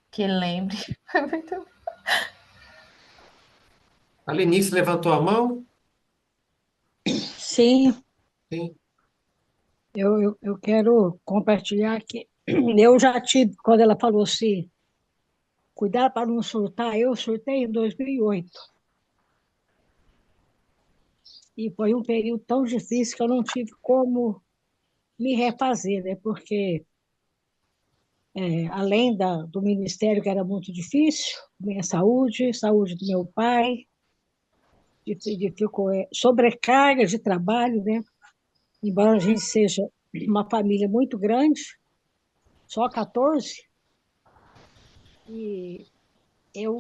Que lembre. Foi muito. A Lenice levantou a mão? Sim, Sim. eu quero compartilhar que eu já tive, quando ela falou assim, cuidar para não surtar, eu surtei em 2008. E foi um período tão difícil que eu não tive como me refazer, né? Porque, além do ministério, que era muito difícil, minha saúde, saúde do meu pai, sobrecarga de trabalho, né? Embora a gente seja uma família muito grande, só 14, e eu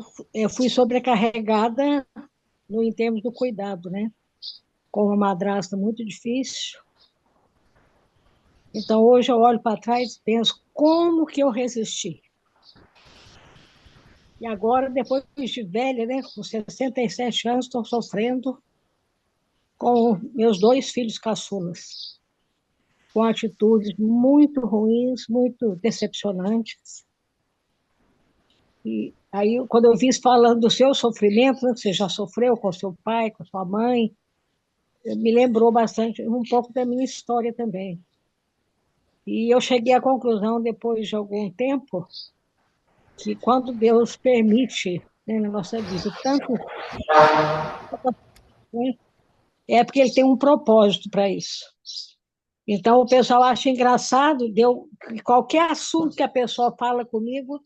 fui sobrecarregada em termos do cuidado, né? Com uma madrasta muito difícil. Então, hoje eu olho para trás e penso como que eu resisti. E agora, depois de velha, né, com 67 anos, estou sofrendo com meus 2 filhos caçulas, com atitudes muito ruins, muito decepcionantes. E aí, quando eu vi falando do seu sofrimento, né, que você já sofreu com seu pai, com sua mãe, me lembrou bastante, um pouco da minha história também. E eu cheguei à conclusão, depois de algum tempo, que quando Deus permite, né, na nossa vida, tanto, né, é porque Ele tem um propósito para isso. Então, o pessoal acha engraçado, qualquer assunto que a pessoa fala comigo,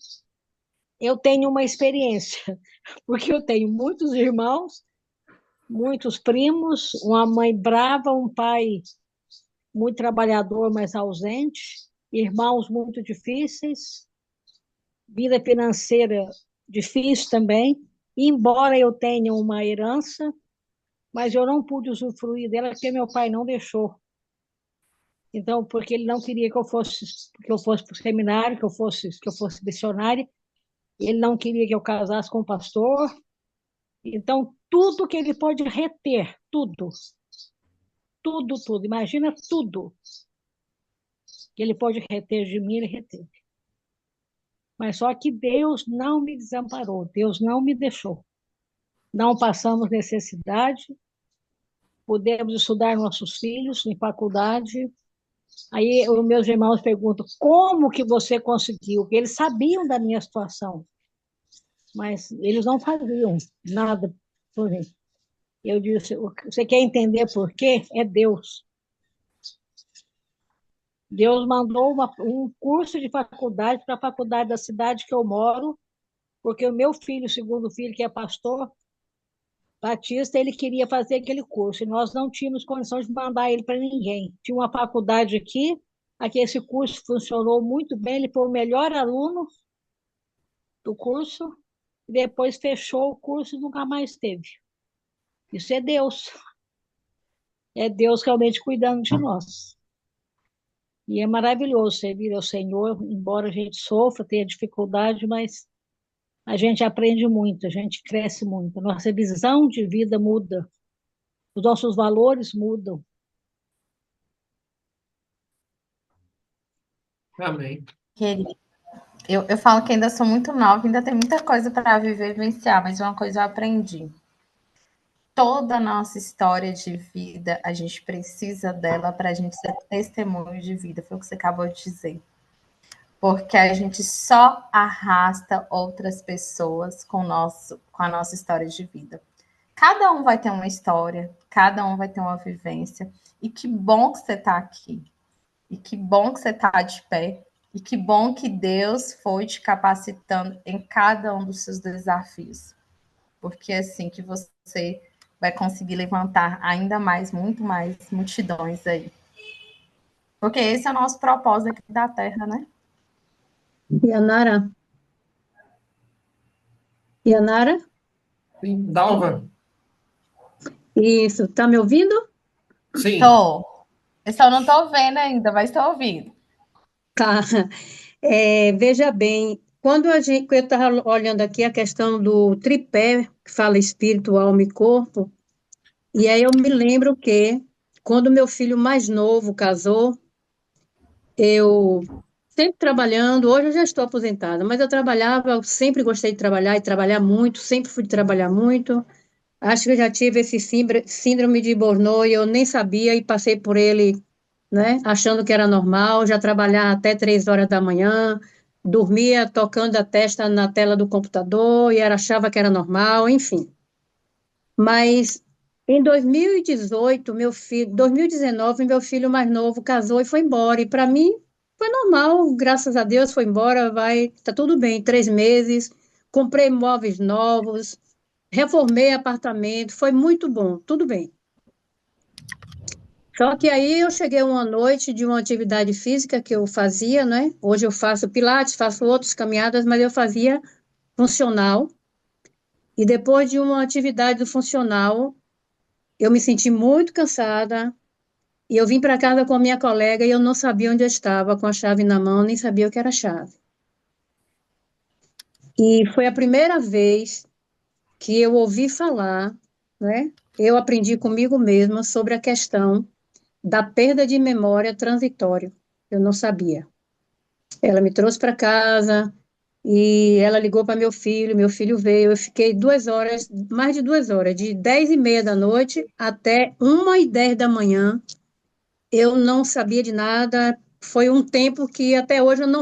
eu tenho uma experiência, porque eu tenho muitos irmãos, muitos primos, uma mãe brava, um pai muito trabalhador, mas ausente, irmãos muito difíceis, vida financeira difícil também, embora eu tenha uma herança, mas eu não pude usufruir dela porque meu pai não deixou. Então, porque ele não queria que eu fosse para o seminário, que eu fosse missionária, ele não queria que eu casasse com um pastor. Então, tudo que ele pode reter, tudo, tudo, tudo, imagina tudo que ele pode reter de mim, ele reteve. Mas só que Deus não me desamparou, Deus não me deixou. Não passamos necessidade, pudemos estudar nossos filhos em faculdade. Aí os meus irmãos perguntam, como que você conseguiu? Porque eles sabiam da minha situação, mas eles não faziam nada por mim. Eu disse, você quer entender por quê? É Deus. Deus mandou um curso de faculdade para a faculdade da cidade que eu moro, porque o meu filho, o segundo filho, que é pastor, Batista, ele queria fazer aquele curso, e nós não tínhamos condições de mandar ele para ninguém. Tinha uma faculdade aqui esse curso funcionou muito bem, ele foi o melhor aluno do curso, e depois fechou o curso e nunca mais teve. Isso é Deus. É Deus realmente cuidando de nós. E é maravilhoso servir ao Senhor, embora a gente sofra, tenha dificuldade, mas a gente aprende muito, a gente cresce muito. A nossa visão de vida muda, os nossos valores mudam. Amém. Querida, eu falo que ainda sou muito nova, ainda tem muita coisa para viver e vivenciar, mas uma coisa eu aprendi. Toda a nossa história de vida, a gente precisa dela para a gente ser testemunho de vida, foi o que você acabou de dizer. Porque a gente só arrasta outras pessoas com a nossa história de vida. Cada um vai ter uma história, cada um vai ter uma vivência. E que bom que você está aqui. E que bom que você está de pé. E que bom que Deus foi te capacitando em cada um dos seus desafios. Porque é assim que você vai conseguir levantar ainda mais, muito mais multidões aí. Porque esse é o nosso propósito aqui da Terra, né? Yanara? Yanara? Sim, Dalva? Isso, tá me ouvindo? Sim. Tô. Eu só não tô vendo ainda, mas tô ouvindo. Tá. Veja bem, eu estava olhando aqui a questão do tripé, que fala espírito, alma e corpo, e aí eu me lembro que, quando meu filho mais novo casou, eu sempre trabalhando, hoje eu já estou aposentada, mas eu trabalhava, eu sempre gostei de trabalhar e trabalhar muito, sempre fui trabalhar muito. Acho que eu já tive esse síndrome de Burnout e eu nem sabia e passei por ele, né, achando que era normal, já trabalhava até 3 horas da manhã, dormia tocando a testa na tela do computador e achava que era normal, enfim. Mas em 2018, 2019, meu filho mais novo casou e foi embora. E para mim foi normal, graças a Deus foi embora, tá tudo bem, 3 meses, comprei móveis novos, reformei apartamento, foi muito bom, tudo bem. Só que aí eu cheguei uma noite de uma atividade física que eu fazia, né? Hoje eu faço pilates, faço outras caminhadas, mas eu fazia funcional. E depois de uma atividade do funcional, eu me senti muito cansada e eu vim para casa com a minha colega e eu não sabia onde eu estava, com a chave na mão, nem sabia o que era a chave. E foi a primeira vez que eu ouvi falar, né? Eu aprendi comigo mesma sobre a questão da perda de memória transitória. Eu não sabia. Ela me trouxe para casa e ela ligou para meu filho veio, eu fiquei 2 horas, mais de 2 horas, de 10h30 da noite até 1h10 da manhã, eu não sabia de nada, foi um tempo que até hoje eu não